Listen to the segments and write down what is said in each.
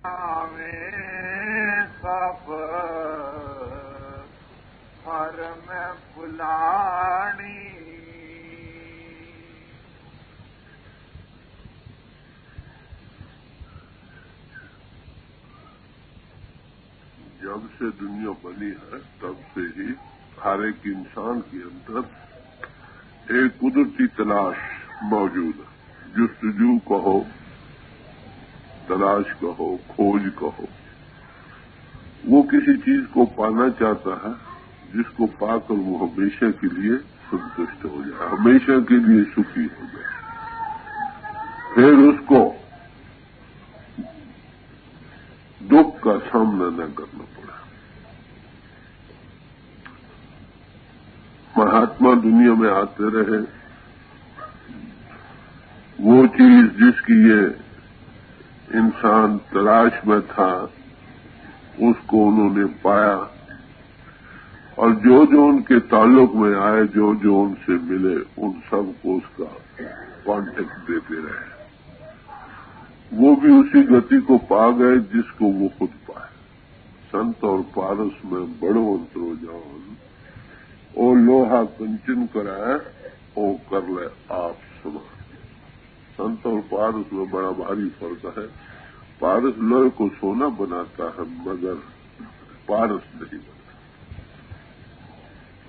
में सब हर में बुलानी। जब से दुनिया बनी है तब से ही हर एक इंसान के अंदर एक कुदरती तलाश मौजूद है। जुस्तजू कहो, तलाश कहो, खोज कहो। वो किसी चीज को पाना चाहता है जिसको पाकर वो हमेशा के लिए संतुष्ट हो जाए, हमेशा के लिए सुखी हो जाए। फिर उसको दुख का सामना न करना पड़ा। महात्मा दुनिया में आते रहे, वो चीज जिसकी ये इंसान तलाश में था उसको उन्होंने पाया, और जो जो उनके ताल्लुक में आए, जो जो उनसे मिले, उन सबको उसका कांटेक्ट देते रहे। वो भी उसी गति को पा गए जिसको वो खुद पाए। संत और पारस में बड़ो अंतरो जान, ओ लोहा कंचन कराए, ओ कर ले आप समान। संत और पारस में बड़ा भारी फर्क है। पारस लोहे को सोना बनाता है मगर पारस नहीं बनता।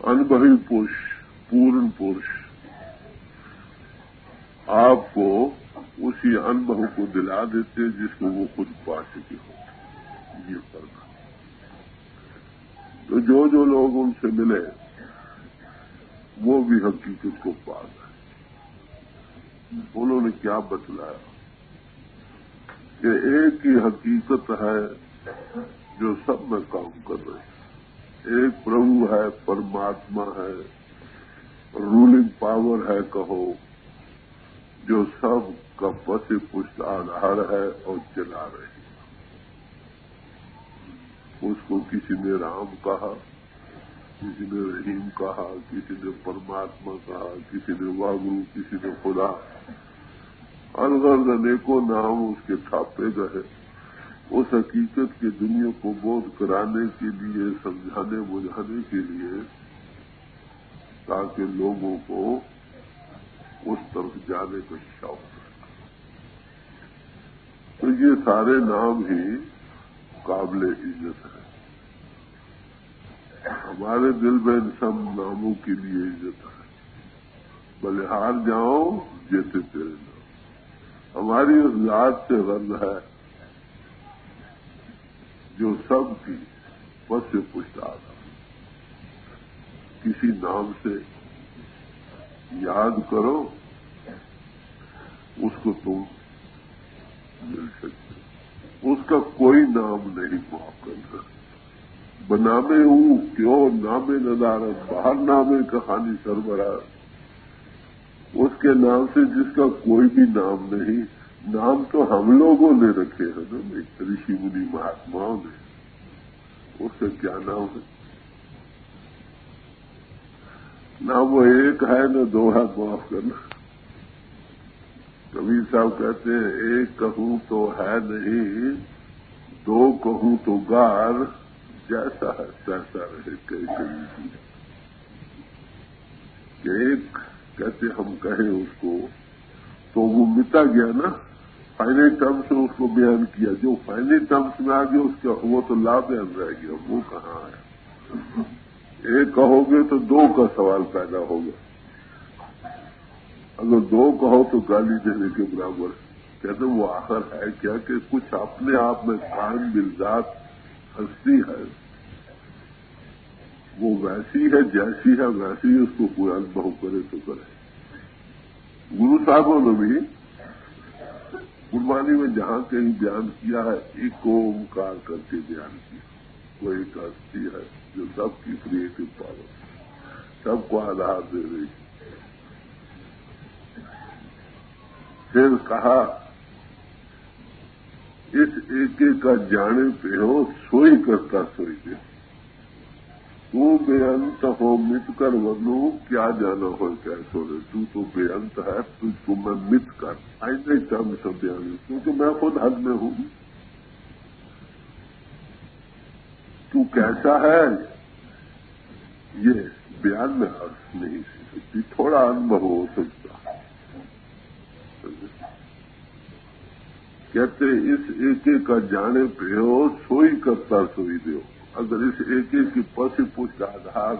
अनुभवी पुरुष, पूर्ण पुरुष आपको उसी अनुभव को दिला देते जिसको वो खुद पा चुके होते। ये फर्क। तो जो जो लोग उनसे मिले वो भी हकीकत को पा गए। उन्होंने क्या बतलाया कि एक ही हकीकत है जो सब में काम कर रही है। एक प्रभु है, परमात्मा है, रूलिंग पावर है कहो, जो सब का पति पुष्ट आधार है और चला रही है। उसको किसी ने राम कहा, किसी ने रहीम कहा, किसी ने परमात्मा कहा, किसी ने वागुरु, किसी ने खुदा। अलग अनेकों नाम उसके छापे गए। उस हकीकत की दुनिया को बोध कराने के लिए, समझाने बुझाने के लिए, ताकि लोगों को उस तरफ जाने का शौक है। तो ये सारे नाम ही काबिल इज्जत है। हमारे दिल में इन सब नामों के लिए इज्जत है। बलिहार जाओ जैसे तेरे नाम। हमारी उस जात से गर्ज है जो सबकी पद से पुष्ट आधा। किसी नाम से याद करो, उसको तुम मिल सकते। उसका कोई नाम नहीं माफ करना। बनामे हूं क्यों नामे नदारत, बाहर नामे कहानी सरबराह। उसके नाम से जिसका कोई भी नाम नहीं। नाम तो हम लोगों ने रखे हैं ना, ऋषि मुनि महात्माओं ने। उसका क्या नाम है? ना वो एक है न दो है, माफ करना। कबीर साहब कहते हैं एक कहूं तो है नहीं, दो कहूं तो गार, जैसा है तैसा रहे कई कभी। एक कहते हम कहें उसको तो वो मिटा गया ना, फाइनाइट टर्म्स में उसको बयान किया। जो फाइनाइट टर्म्स में आ गया उसका वो तो लाभ बयान रह गया, वो कहाँ है। एक कहोगे तो दो का सवाल पैदा होगा। अगर दो कहो तो गाली देने के बराबर। कहते वो आखिर है क्या कि कुछ अपने आप में कायम बिलजात हस्ती है, वो वैसी है जैसी है वैसी ही उसको कोई अनुभव करे तो करे। गुरु साहबों ने भी गुरबानी में जहां कहीं बयान किया है, एक ओंकार करके बयान किया। वो एक हस्ती है जो सबकी क्रिएटिव पावर, सबको आधार दे रही। फिर कहा इस एक का जाने पे हो, सोई करता सोई दे। तू बेअंत हो मित कर वनु, क्या जाना हो कैसो रे। तू तो बेअंत है, तुझको मैं मित कर। ऐसे टर्म से बयान, क्योंकि मैं खुद हद में हूं। तू कैसा है, ये बयान में अर्थ नहीं सकती, थोड़ा अनुभव हो सकता। कहते इस एक एक का जाने पे हो, सोई करता सोई दो। अगर इस एक एक की पसी पुष्ट आधार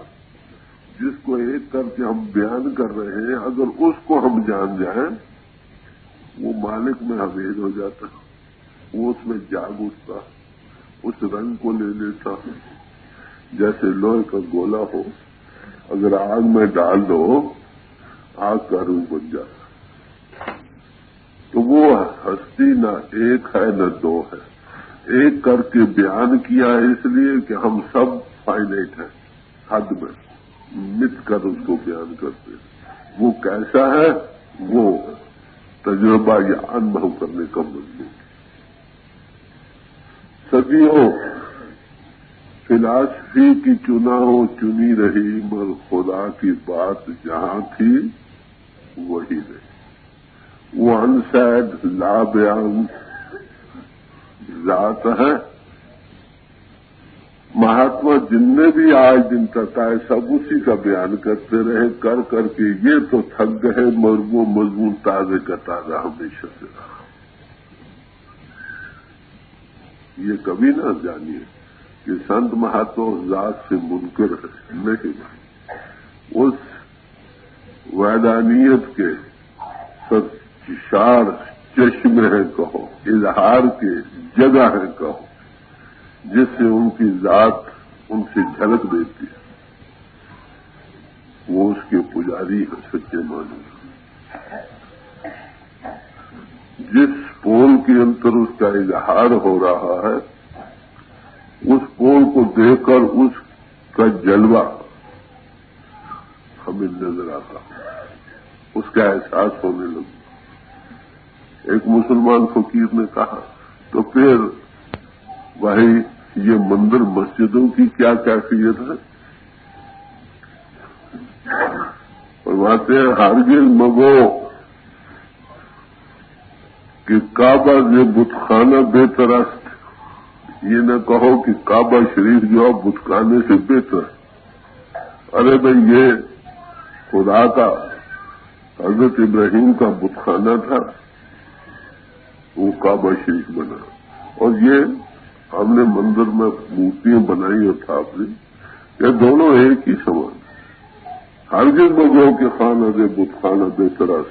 जिसको एक करके हम बयान कर रहे हैं, अगर उसको हम जान जाएं, वो मालिक में अभेद हो जाता, वो उसमें जाग उठता, उस रंग को ले लेता। जैसे लोहे का गोला हो, अगर आग में डाल दो, आग का रूप बन जाता। तो वो हस्ती न एक है न दो है, एक करके बयान किया है, इसलिए कि हम सब फाइनाइट हैं, हद में मिट कर उसको बयान करते हैं। वो कैसा है, वो तजुर्बा या अनुभव करने का मजबूर। सदियों फिलॉसफी की चुना हो चुनी रही, मगर खुदा की बात जहां थी वही रही। वो अनसैड लाबयान जात है। महात्मा जिनने भी आज दिन तक आए, सब उसी का बयान करते रहे, कर करके ये तो थक गए, मगर वो मजबूर ताजे का ताजा हमेशा से रहा। ये कभी ना जानिए कि संत महात्मा उस जात से मुनकर नहीं, उस वैदानियत के सत्सार चश्मे है कहो, इजहार के जगह है कहो, जिससे उनकी जात उनसे झलक देती है। वो उसके पुजारी है, सच्चे मानो। जिस पोल के अंतर उसका इजहार हो रहा है, उस पोल को देखकर उसका जलवा हमें नजर आता, उसका एहसास होने लगा। एक मुसलमान फकीर ने कहा, तो फिर भाई ये मंदिर मस्जिदों की क्या कैफियत है? फरमाते हैं, हरगिज़ मगो कि काबा ये बुतखाना बेतरस्त, ये न कहो कि काबा शरीफ जो है बुतखाने से बेहतर। अरे भाई, ये खुदा का हजरत इब्राहिम का बुतखाना था, वो काबा शरीफ बना, और ये हमने मंदिर में मूर्तियां बनाई और थापली, ये दोनों एक ही समान। हरगिज़ मगो के खाना दे बुतखाना बेतरस,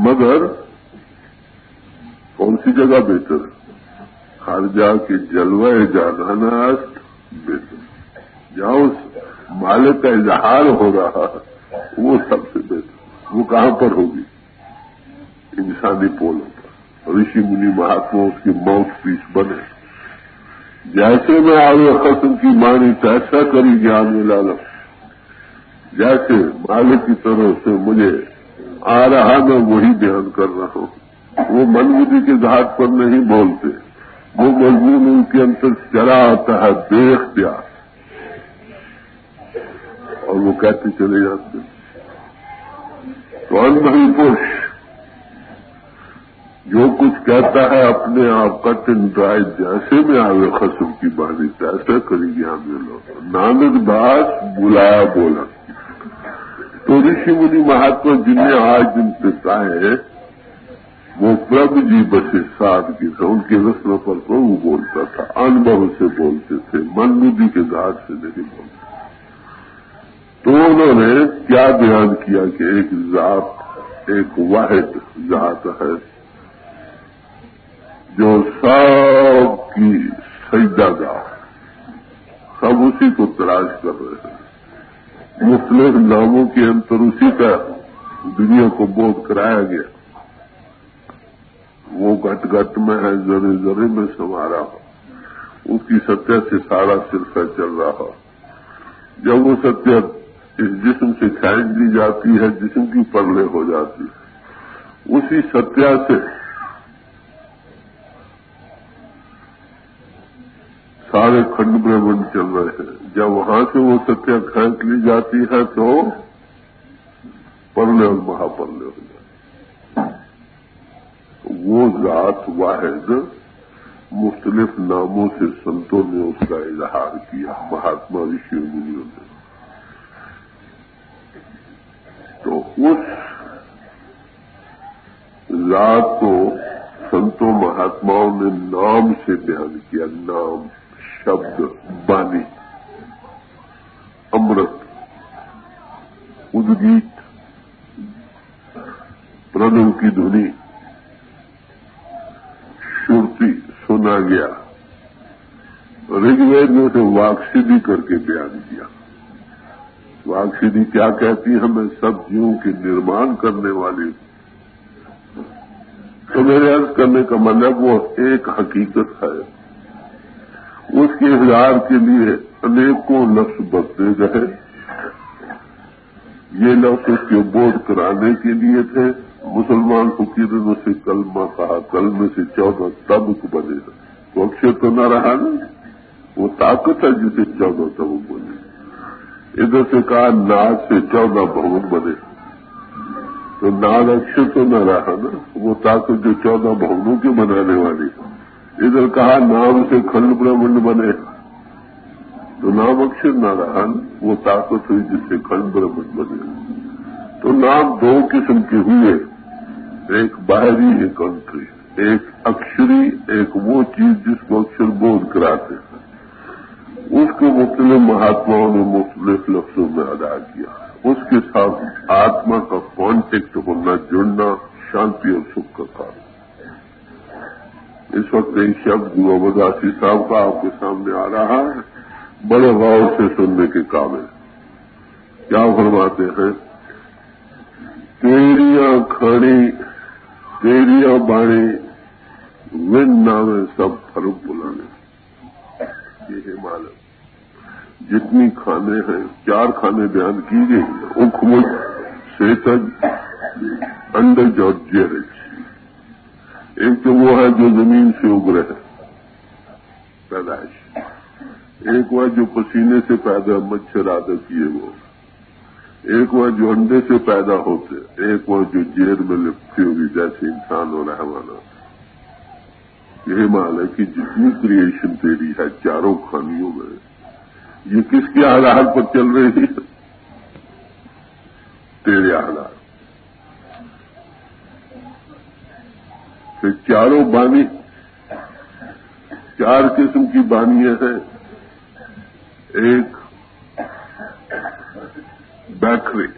मगर कौन सी जगह बेहतर? हर जा के जलवाए जाना अस्त बेहतर, जहां उस मालिक का इजहार हो रहा है वो सबसे बेहतर। वो कहां पर होगी? इंसानी पोलों पर। ऋषि मुनि महात्मा उसकी माउथ पीस बने। जैसे मैं आवे खस्म की मानी तैसा करी ज्ञान में लालम। जैसे मालिक की तरफ से मुझे आ रहा, मैं वही बयान कर रहा हूं। वो मन बुद्धि के घाट पर नहीं बोलते, वो मजबूर उनके अंतर चला आता है बेख्तियार, और वो कहते चले जाते। तो अनुभवी पुरुष जो कुछ कहता है अपने आप का टिंड्राय, जैसे में आवे खस्म की बानी तैसा करी ज्ञान में लो। नानक दास बुलाया बोला। तो ऋषि मुनि महात्मा जिन्हें आज दिन पिताए, वो प्रभु जी बसे सादगी था, उनके रस्म पर प्रभु बोलता था, अनुभव से बोलते थे, मन बुद्धि के घाट से नहीं बोलते। तो उन्होंने क्या बयान किया कि एक जात, एक वाहिद जात है जो सब की सजदागाह, सब उसी को तलाश कर रहे हैं। मुख्तलिफ नामों के अंतर उसी का दुनिया को बोध कराया गया। वो घट घट में है, जरे जरे में समा रहा, उसकी सत्य से सारा सिलसिला चल रहा। जब वो सत्य इस जिस्म से खींच ली जाती है, जिस्म की परले हो जाती है, उसी सत्या से सारे खंड ब्रह्मांड चल रहे हैं। जब वहां से वो सत्या खींच ली जाती है तो परले और महापरले हो जाती है। वो जात वाहिद मुख्तलिफ नामों से संतों ने उसका इजहार किया, महात्मा ऋषि मुनियों ने। तो उस रात को संतों महात्माओं ने नाम से बयान किया। नाम, शब्द, वाणी, अमृत, उद्गीत, प्रणव की धुनी, श्रुति सुना गया। ऋग्वेद में उसे वाक्सिद्धि करके बयान किया। वाक्सिद्धि क्या कहती है? हमें सब जीवों के निर्माण करने वाली। तो मेरे अर्ज करने का मतलब वो एक हकीकत है, उसके इजहार के लिए अनेकों लफ्ज बदले गए। ये लफ्ज उसके बोध कराने के लिए थे। मुसलमान फकीरों ने उसे कलमा कहा, कलमे से 14 तबक बने। तो अक्षर तो न रहा ना, वो ताकत है जिसे 14 तबक बने। इधर से कहा नाद से 14 भवन बने, तो नाद अक्षर तो न रहा ना, वो ताकत जो 14 भवनों के बनाने वाली। इधर कहा नाम से खंड ब्रह्मांड बने, तो नाम अक्षर न रहा ना, वो ताकत हुई जिससे खंड ब्रह्मांड बने। तो नाम दो किस्म के हुए, एक बाहरी, एक अंतरी। एक अक्षरी, एक वो चीज जिसको अक्षर बोध कराते हैं। उसको मुख्तलिफ महात्माओं ने मुख्तलिफ लफ्जों में अदा किया। उसके साथ आत्मा का कांटेक्ट होना, जुड़ना, शांति और सुख का कारण। इस वक्त एक शब्द गुरुदासी साहब का आपके सामने आ रहा है, बड़े गौर से सुनने के काबिल। क्या फरमाते हैं? तेरिया खड़ी, तेरिया बाणी, विन नामे सब फरूक बुलाने। ये हिमालय जितनी खाने हैं, 4 खाने बयान की गई। उखमुख, सेतज, अंडज और जेरज। एक तो वो है जो जमीन से उग रहे पैदाइश, एक वह जो पसीने से पैदा मच्छर आदि किए वो, एक वह जो अंडे से पैदा होते, एक वह जो जेर में लिपटी होगी जैसे इंसान और हैवाना। ये हिमालय की जितनी क्रिएशन तेरी है 4 खानियों में, ये किसके आधार पर चल रही है? तेरे आधार। फिर 4 बानी, 4 किस्म की बानियां हैं। एक बैखरी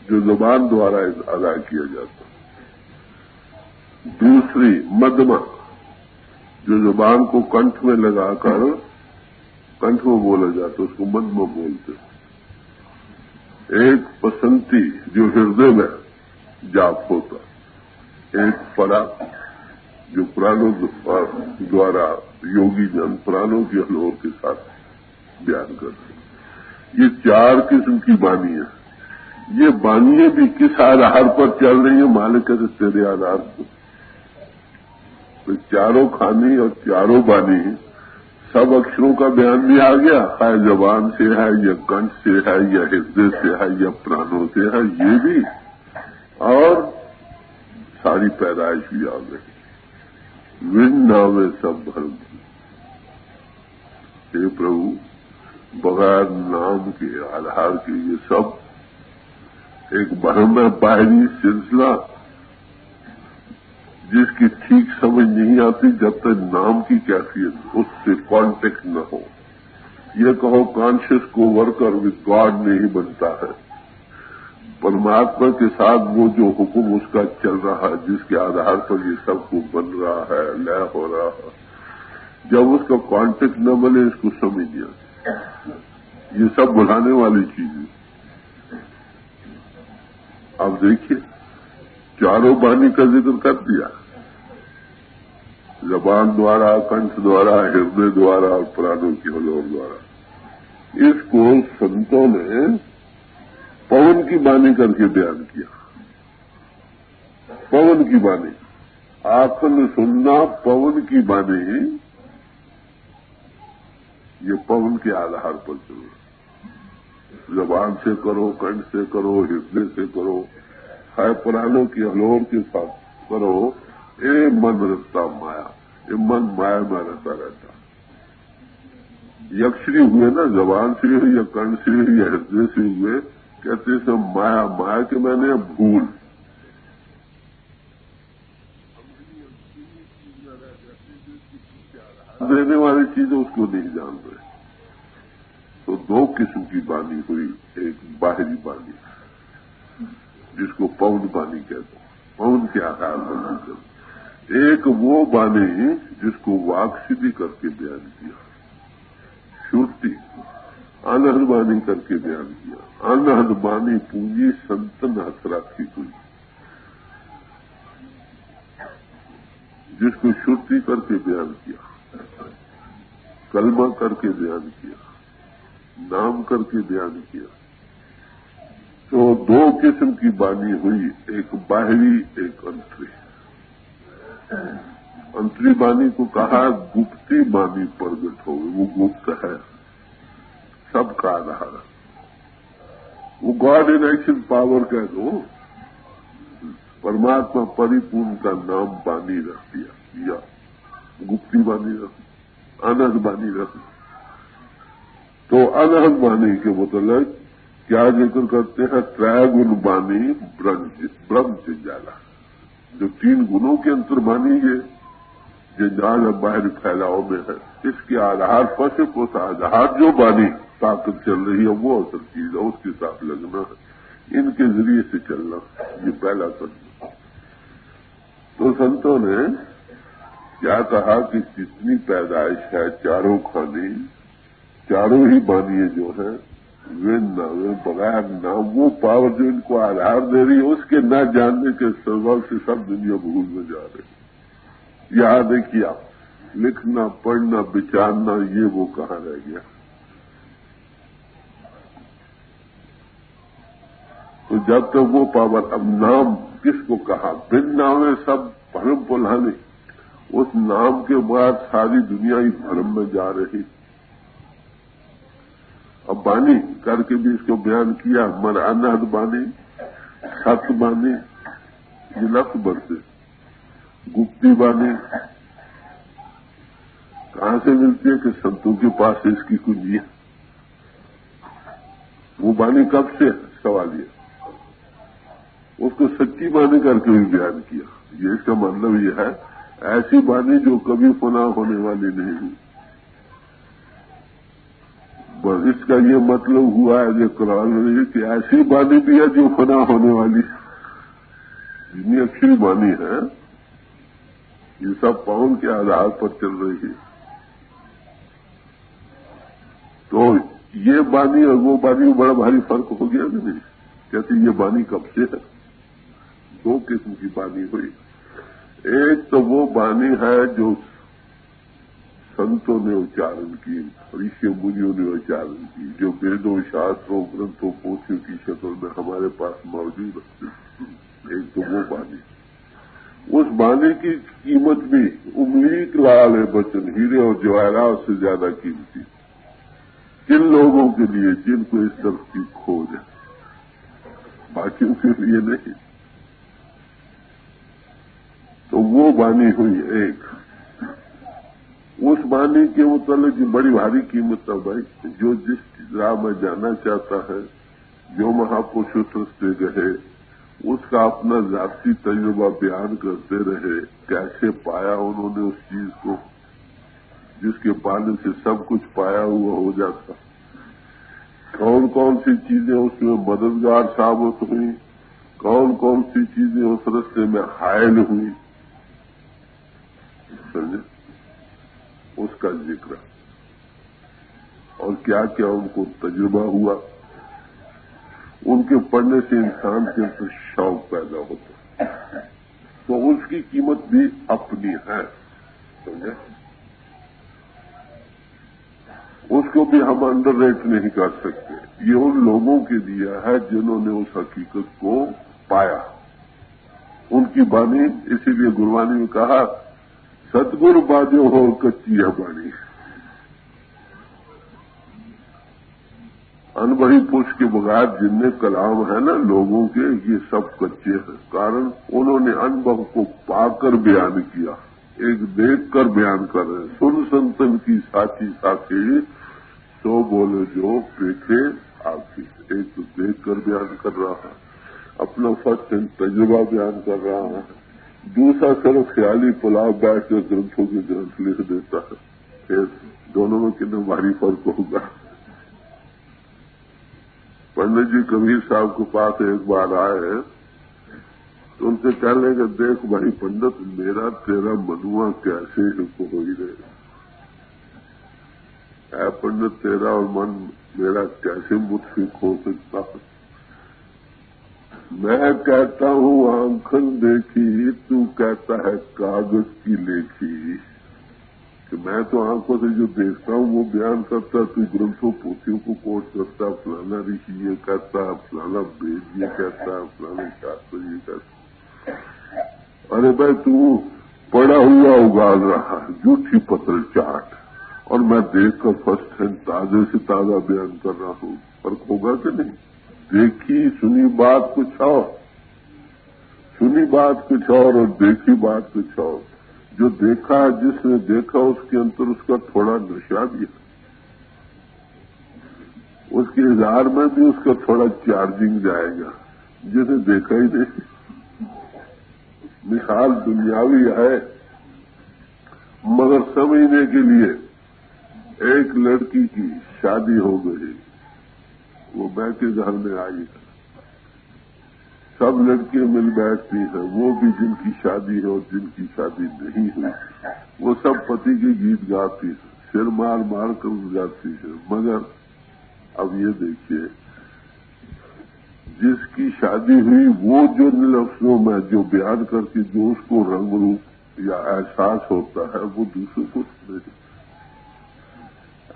जो जुबान द्वारा अदा किया जाता, दूसरी मदमा जो जुबान को कंठ में लगाकर कंठ में बोला जाता, उसको मदमा बोलते। एक पसंती जो हृदय में जाप होता, एक फरा जो प्राणों द्वारा योगी जन प्राणों के हलोर के साथ बयान करते। ये 4 किस्म की बानी है। ये बानियां भी किस आधार पर चल रही है? मालिक के तेरे आधार पर। तो 4 खानी और 4 बानी, सब अक्षरों का बयान भी आ गया। है जबान से है, या कंठ से है, या हृदय से है, या प्राणों से है, ये भी, और सारी पैदाइश भी आ गई। विन नावे सब भरम। हे प्रभु, बगैर नाम के आधार के ये सब एक भ्रम है, बाहरी सिलसिला जिसकी ठीक समझ नहीं आती जब तक नाम की कैफियत उससे कांटेक्ट न हो। ये कहो कॉन्शियस को वर्कर विद गॉड नहीं बनता है। परमात्मा के साथ वो जो हुक्म उसका चल रहा है, जिसके आधार पर ये सब कुछ बन रहा है, लय हो रहा है, जब उसका कांटेक्ट न बने इसको समझ नहीं आती। ये सब बुलाने वाली चीज है। आप देखिए, 4 बानी का जिक्र कर दिया, जबान द्वारा, कंठ द्वारा, हृदय द्वारा और प्राणों की हलोर द्वारा। इसको संतों ने पवन की बानी करके बयान किया। पवन की बानी, आखन सुनना पवन की बानी, ये पवन के आधार पर चलो। जबान से करो, कंठ से करो, हृदय से करो, है प्राणों की हलोर के साथ करो। ए मन रखता माया, ये मन माया में रहता रहता। यक्षरी हुए ना, जबान से हुए या कर्ण से हुए या हृदय से हुए, कहते सब माया, माया के मैंने भूल। देने वाली चीजें उसको नहीं जान रहे। तो दो किस्म की वाणी हुई, एक बाहरी वाणी जिसको पवन वाणी कहते हैं, पवन के आकार पर, एक वो वाणी जिसको वाक सिद्धि करके बयान किया, श्रुति अनहद वाणी करके बयान किया। अनहद वाणी पूंजी संतन हथ राखी हुई, जिसको श्रुति करके बयान किया, कलमा करके बयान किया, नाम करके बयान किया। तो दो किस्म की वाणी हुई, एक बाहरी एक अंतरी। अंतरी वाणी को कहा गुप्ती वाणी प्रगट हो, वो गुप्त है, सबका आधार। वो गॉड इन एक्शन पावर कह दो, परमात्मा परिपूर्ण का नाम वाणी रख दिया, या गुप्ती वाणी रख, अनहद वाणी रख। तो अनहद वाणी के मतलब क्या जिक्र करते हैं? त्रैगुण वाणी ब्रह्म जंजाला, जो तीन गुणों के अंतर वाणी ये जंजाल बाहर फैलाव में है, इसके आधार पर से उस आधार जो वाणी ताकत चल रही है वो असल चीज है, उसके साथ लगना है, इनके जरिए से चलना, ये पहला करना। तो संतों ने क्या कहा कि जितनी पैदाइश है, चारों खाने, चारों ही वाणी जो है, वे न बगैर ना वो पावर जो इनको आधार दे रही है, उसके न जानने के स्वभाव से सब दुनिया भूल में जा रही। यहां देखिए आप, लिखना पढ़ना विचारना ये वो कहाँ रह गया। तो जब तक वो पावर, अब नाम किसको कहा? बिन नामे सब भ्रम पुलाने, उस नाम के बाद सारी दुनिया ही भ्रम में जा रही। अब वाणी करके भी इसको बयान किया, हमारा अनहद वाणी, सत्य वाणी, ये लफ्ज बढ़ते, गुप्ती वाणी कहां से मिलती है? कि संतों के पास इसकी कुंजी है। वो वाणी कब से? सवाल ये, उसको सच्ची वाणी करके भी बयान किया। ये इसका मतलब ये है, ऐसी वाणी जो कभी फना होने वाली नहीं हुई। बस इसका ये मतलब हुआ है जो कुरान में कि ऐसी वाणी भी है जो फना होने वाली, जितनी अच्छी वाणी है, ये सब पवन के आधार पर चल रही है। तो ये वाणी और वो वाणी में बड़ा भारी फर्क हो गया कि नहीं? कहते ये वाणी कब से है? दो किस्म की वाणी हुई। एक तो वो वाणी है जो संतों ने उच्चारण की, ऋषि मुनियों ने उच्चारण की, जो वेदों शास्त्रों ग्रंथों पोथियों की शक्ल में हमारे पास मौजूद है। एक तो वो वाणी, उस वाणी की कीमत भी उम्मीद लाल है बचन, हीरे और जवाहरात से ज्यादा कीमती जिन लोगों के लिए जिनको इस तरफ की खोज है, बाकियों के लिए नहीं। तो वो वाणी हुई एक। उस वाणी के मुताबिक की बड़ी भारी कीमत है भाई। जो जिस राह में जाना चाहता है, जो महापुरुष उस रास्ते गए, उसका अपना जाती तजुर्बा बयान करते रहे, कैसे पाया उन्होंने उस चीज को जिसके पाने से सब कुछ पाया हुआ हो जाता, कौन कौन सी चीजें उसमें मददगार साबित हुई, कौन कौन सी चीजें उस रास्ते में हायल हुई, समझे, उसका जिक्र, और क्या क्या उनको तजुर्बा हुआ। उनके पढ़ने से इंसान के अंदर शौक पैदा होता, तो उसकी कीमत भी अपनी है, समझे। उसको भी हम अंडर रेट नहीं कर सकते। ये उन लोगों के दिया है जिन्होंने उस हकीकत को पाया, उनकी वाणी। इसीलिए गुरबानी में कहा, सतगुरु बाजो हो कच्ची है वाणी। अनबढ़ी पुरुष के बगैर जिनने कलाम है ना लोगों के, ये सब कच्चे हैं। कारण उन्होंने अनुभव को पाकर बयान किया। एक देख कर बयान कर रहे हैं। सुन संतन की साची साखी, तो बोले जो देखे आखी। एक तो देख कर बयान कर रहा है, अपना फर्स्ट हैंड तजुर्बा बयान कर रहा है। दूसरा सिर्फ ख्याली पुलाव बैठ कर ग्रंथों के ग्रंथ लिख देता है। फिर दोनों में कितना भारी फर्क होगा। पंडित जी कबीर साहब के पास एक बार आए तो उनसे कह लेंगे, देख भाई पंडित, मेरा तेरा मनुआ कैसे हो ही रहे है पंडित, तेरा और मन मेरा कैसे मुतफिक हो सकता है। मैं कहता हूँ आंखन देखी, तू कहता है कागज की लेखी। कि मैं तो आंखों से जो देखता हूँ वो बयान करता, तू ग्रंथों पोथियों को कोट करता, फलाना ऋषि ये कहता, फलाना वेद ये कहता, फलाना शास्त्र ये कहता। अरे भाई तू पड़ा हुआ उगाल रहा है झूठी पत्र चाट, और मैं देखकर फर्स्ट हैंड ताजे से ताजा बयान कर रहा हूँ। फर्क होगा कि नहीं? देखी सुनी बात कुछ और, सुनी बात कुछ और देखी बात कुछ और। जो देखा, जिसने देखा उसके अंदर उसका थोड़ा नशा भी है, उसके इज़हार में भी उसका थोड़ा चार्जिंग जाएगा, जिसे देखा ही नहीं। मिसाल दुनियावी है, मगर समझने के लिए एक लड़की की शादी हो गई, वो मैं के घर में आई है, सब लड़कियां मिल बैठती हैं, वो भी जिनकी शादी है और जिनकी शादी नहीं हुई, वो सब पति के गीत गाती है, सिर मार मार कर गाती है। मगर अब ये देखिए, जिसकी शादी हुई वो जो लफ्जों में जो बयान करके जो उसको रंग रूप या एहसास होता है, वो दूसरे को नहीं।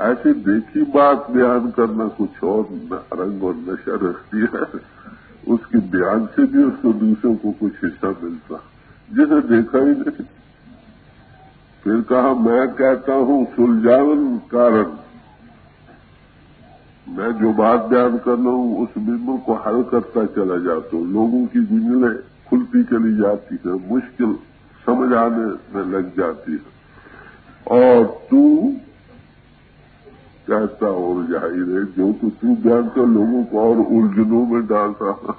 ऐसी देखी बात बयान करना कुछ और रंग और नशा रखती है, उसके बयान से भी उसको दूसरों को कुछ हिस्सा मिलता, जिसे देखा ही नहीं। फिर कहा, मैं कहता हूं सुलझावन कारण, मैं जो बात बयान कर रहा हूं उस बिंदु को हल करता चला जाता हूं, लोगों की गुंजलें खुलती चली जाती है, मुश्किल समझ आने में लग जाती है, और तू कहता और जाहिर है जो तो तू बयान कर लोगों को और उलझनों में डाल रहा,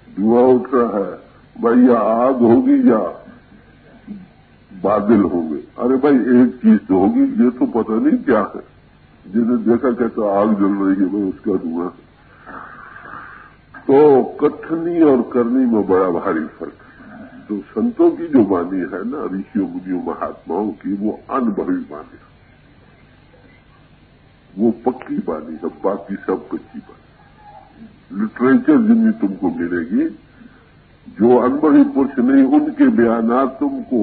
धुआं उठ रहा है, भाई या आग होगी या बादल होंगे। अरे भाई एक चीज तो होगी, ये तो पता नहीं क्या है। जिसे देखा कहता आग जल रही है, भाई उसका धुआं। तो कथनी और करनी में बड़ा भारी फर्क है। तो संतों की जो वाणी है ना, ऋषियों मुनियों महात्माओं की, वो अनुभवी वाणी है, वो पक्की वाणी है, बाकी सब कच्ची वाणी। लिटरेचर जितनी तुमको मिलेगी, जो अनुभवी पुरुष नहीं, उनके बयानात तुमको,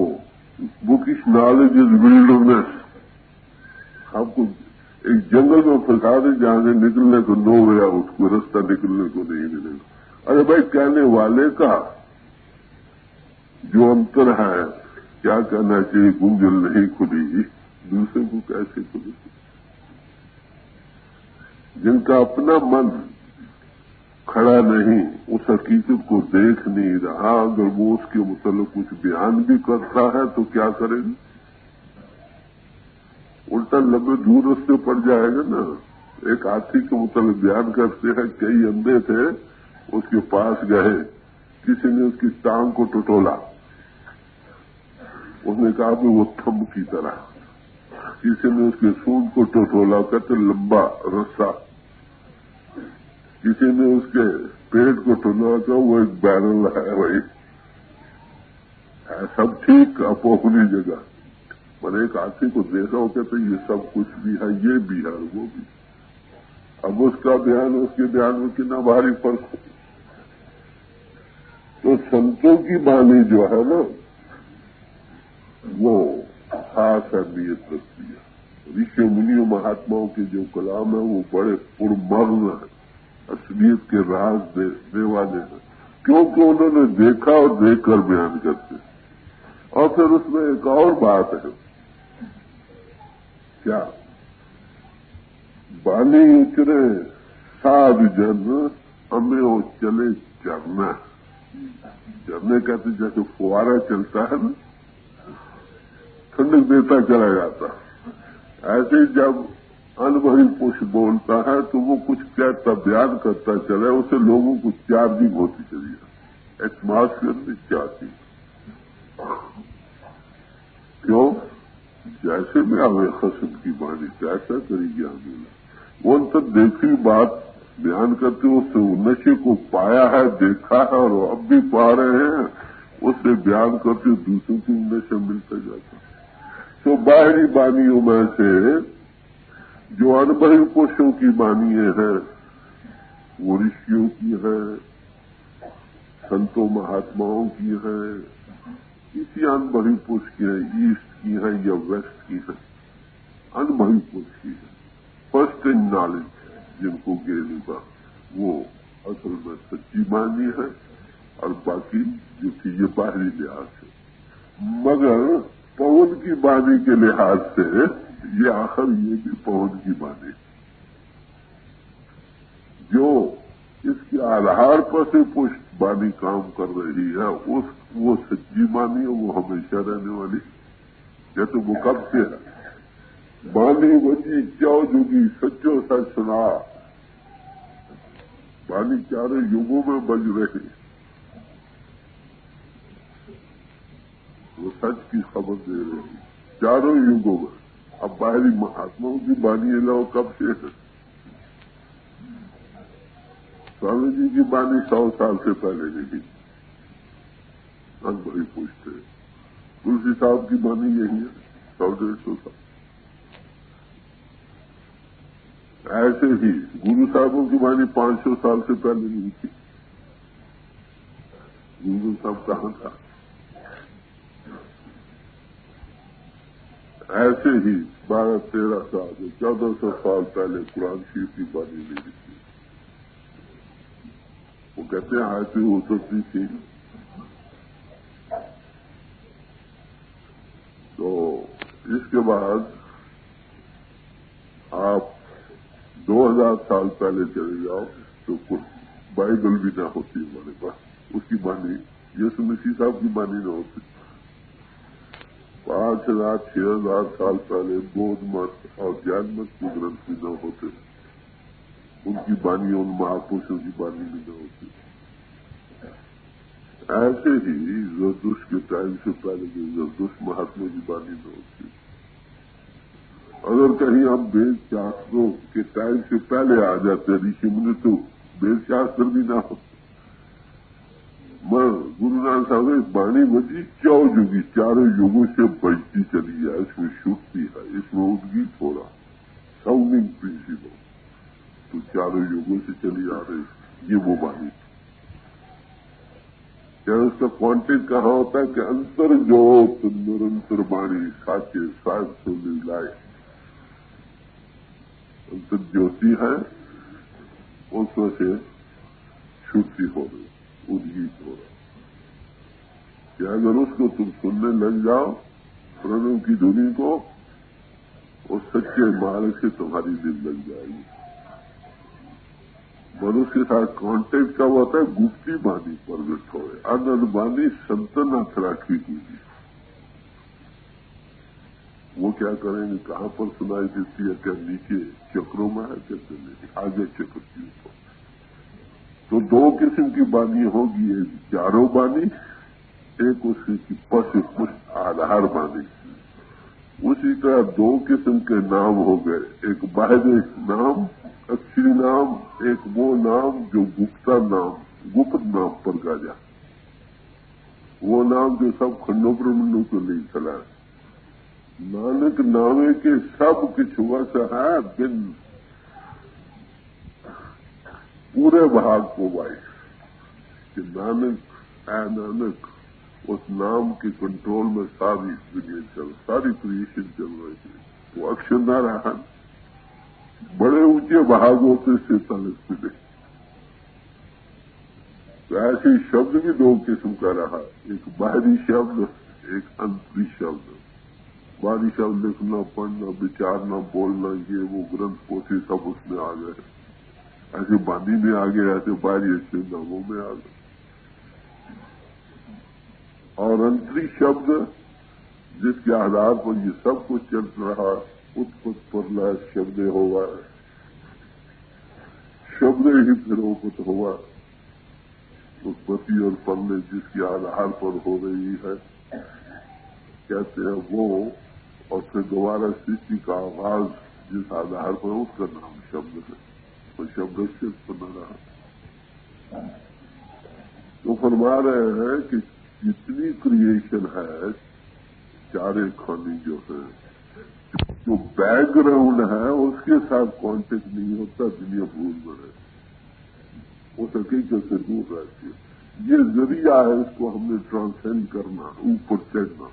बुकिश नॉलेज इज विल्डरनेस, आपको एक जंगल में फंसा दे जहां से निकलने को नो गया, उसको रास्ता निकलने को नहीं मिलेगा। अरे भाई कहने वाले का जो अंतर है, क्या कहना चाहिए, गुंजल नहीं खुलेगी, दूसरे को कैसे खुलेगी? जिनका अपना मन खड़ा नहीं, उस हकीकत को देख नहीं रहा, अगर वो उसके मुताबिक कुछ बयान भी करता है तो क्या करेगा? उल्टा लंबे दूर उससे पड़ जाएगा ना। एक हाथी के मुताबिक बयान करते हैं, कई अंधे थे, उसके पास गए, किसी ने उसकी टांग को टटोला, उसने कहा कि वो थंब की तरह। किसी ने उसके सूंड को टटोला, कहते लंबा रस्सा। किसी ने उसके पेट को टटोला, तो वो एक बैरल है भाई। सब ठीक अपो अपनी जगह, पर एक हाथी को देखा हो कहते ये सब कुछ भी है, ये भी है, वो भी। अब उसका बयान उसके बयान में कितना भारी फर्क हो। तो संतों की वाणी जो है ना, वो खास अहमियत रखती है। ऋषि मुनियों महात्माओं के जो कलाम है वो बड़े पुरमग्न है, असलियत के राज देने वाले हैं, क्योंकि उन्होंने देखा और देखकर बयान करते। और फिर उसमें एक और बात है, क्या बानी उतरे साधु जन हमें वो चले चरना। चरने कहते जैसे फुवारा चलता है ना, ठंडक देता चला जाता। ऐसे जब अनुभवी पुरुष बोलता है तो वो कुछ कहता बयान करता चले, उसे लोगों को चार्जिंग होती चली जाती, एटमॉस्फेयर में चार्जिंग। क्यों? जैसे में आवे खसम की बाणी कैसा करेगी आमिला, वो अंतर देखी बात बयान करते उससे नशे को पाया है, देखा है और अब भी पा रहे हैं, उससे बयान करते दूसरों को नशा मिलता जाता। तो बाहरी बानियों में से जो अनुभवी पुरुषों की बानियां हैं वो ऋषियों की है, संतों महात्माओं की है, किसी अनुभवी पुरुष की है, ईस्ट की है या वेस्ट की है, अनुभवी पुरुष की है। फर्स्ट इन नॉलेज जिनको ज्ञानी का वो असल में सच्ची बानी है और बाकी जो कि ये बाहरी लिहाज है। मगर पवन की बानी के लिहाज से ये आखिर ये भी पवन की बानी जो इसके आधार पर से पुष्ट बानी काम कर रही है, वो सच्ची बानी है, वो हमेशा रहने वाली। जैसे वो कब से है, बानी बजी क्यों जुगी सच्चो सच सुना, बानी चारों युगों में बज रही, वो सच की खबर दे रही चारों युगों में। अब बाहरी महात्माओं की बानी लाओ कब से है, स्वामी जी की बानी 100 साल से पहले नहीं, अनुभवी पूछते। तुलसी साहब की बानी यही है 100-150 साल। ऐसे ही गुरु साहबों की बानी 500 साल से पहले नहीं थी। गुरु साहब कहाँ था? ऐसे ही 12-13 साल 1400 साल पहले कुरान शरीफ की बानी नहीं थी। वो कहते हैं ऐसे हो सकती थी। तो इसके बाद आप 2000 साल पहले चले जाओ तो कुछ बाइबल भी ना होती हमारे पास, उसकी बानी यीशु मसीह साहब की बानी ना होती। 5000-6000 साल पहले बौद्ध मत और जैन मत के ग्रंथ भी न होते, उनकी बानी उन महापुरुषों की बानी भी न होती। ऐसे ही जरदुश्त के टाइम से पहले जो जरदुश्त महात्मा की बानी न होती। अगर कहीं हम वेद शास्त्रों के टाइम से पहले आ जाते ऋषि मुनि तो वेद शास्त्र भी ना हो। गुरु नानक साहब ने बाणी बजी क्यों जुगी चारों युगों से बजती चली है, इसमें छूटती है, इसमें उद्गीत हो रहा, साउंडिंग प्रिंसिपल, तो चारों युगों से चली आ रही ये वो बाणी। क्या उसका क्वांटिट कहाँ होता है कि अंतर जोत निरंतर बाणी साचे सात सो लाए, अंतर ज्योति है उसमें से छुट्टी हो रही, उद्गीत हो रहा। क्या अगर उसको तुम सुनने लग जाओ प्रणव की धुनी को, उस सच्चे मार्ग से तुम्हारी दिल लग जाएगी। मनुष्य के साथ कांटेक्ट कब होता है? गुप्ती बानी प्रवृत्त हो, अनंत बानी संतनाथ राखी हुई। वो क्या करेंगे, कहां पर सुनाई देती है? क्या नीचे चक्रों में है? कहते नहीं, आगे चक्र की ऊपर। तो 2 किस्म की बानी होगी, एक चारों बानी, एक उसकी पशु पुष्ट आधार बानी। उसी तरह 2 किस्म के नाम हो गए, एक बाहरी नाम अक्षरी नाम, एक वो नाम जो गुप्ता नाम, गुप्त नाम पर गाजा, वो नाम जो सब खंडों ब्रह्मंडों को नहीं चला। नानक नामे के सब कुछ वस है बिन पूरे भाग को वाई कि नानक है, नानक उस नाम के कंट्रोल में सारी दुनिया सारी क्रिएशन चल रही थी। वो अक्षर न रहा, बड़े ऊंचे भागों से तलक मिले। तो ऐसे शब्द भी 2 किस्म का रहा, एक बाहरी शब्द, एक अंतरी शब्द। बाहरी शब्द लिखना, पढ़ना, विचारना, बोलना, ये वो ग्रंथ पोथी सब उसमें आ गए, ऐसे बानी में आ गए, ऐसे बाहरी अच्छे नामों में आ गए। और अंतरी शब्द जिसके आधार पर ये सब कुछ चल रहा, उत्पत्त पर शब्द होगा, शब्द ही फिर उपत होगा। उत्पत्ति और पल्ले जिसके आधार पर हो रही है कहते हैं वो, और फिर दोबारा सृष्टि का आवाज जिस आधार पर, उसका नाम शब्द है। तो शब्द से उत्पन्न रहा। तो फरमा रहे हैं कि जितनी क्रिएशन है, चारे खानी जो है, जो बैकग्राउंड है उसके साथ कांटेक्ट नहीं होता, दुनिया भूल में है, वो हकीकत से दूर रहती है। ये जरिया है, इसको हमने ट्रांसेंड करना, ऊपर चढ़ना।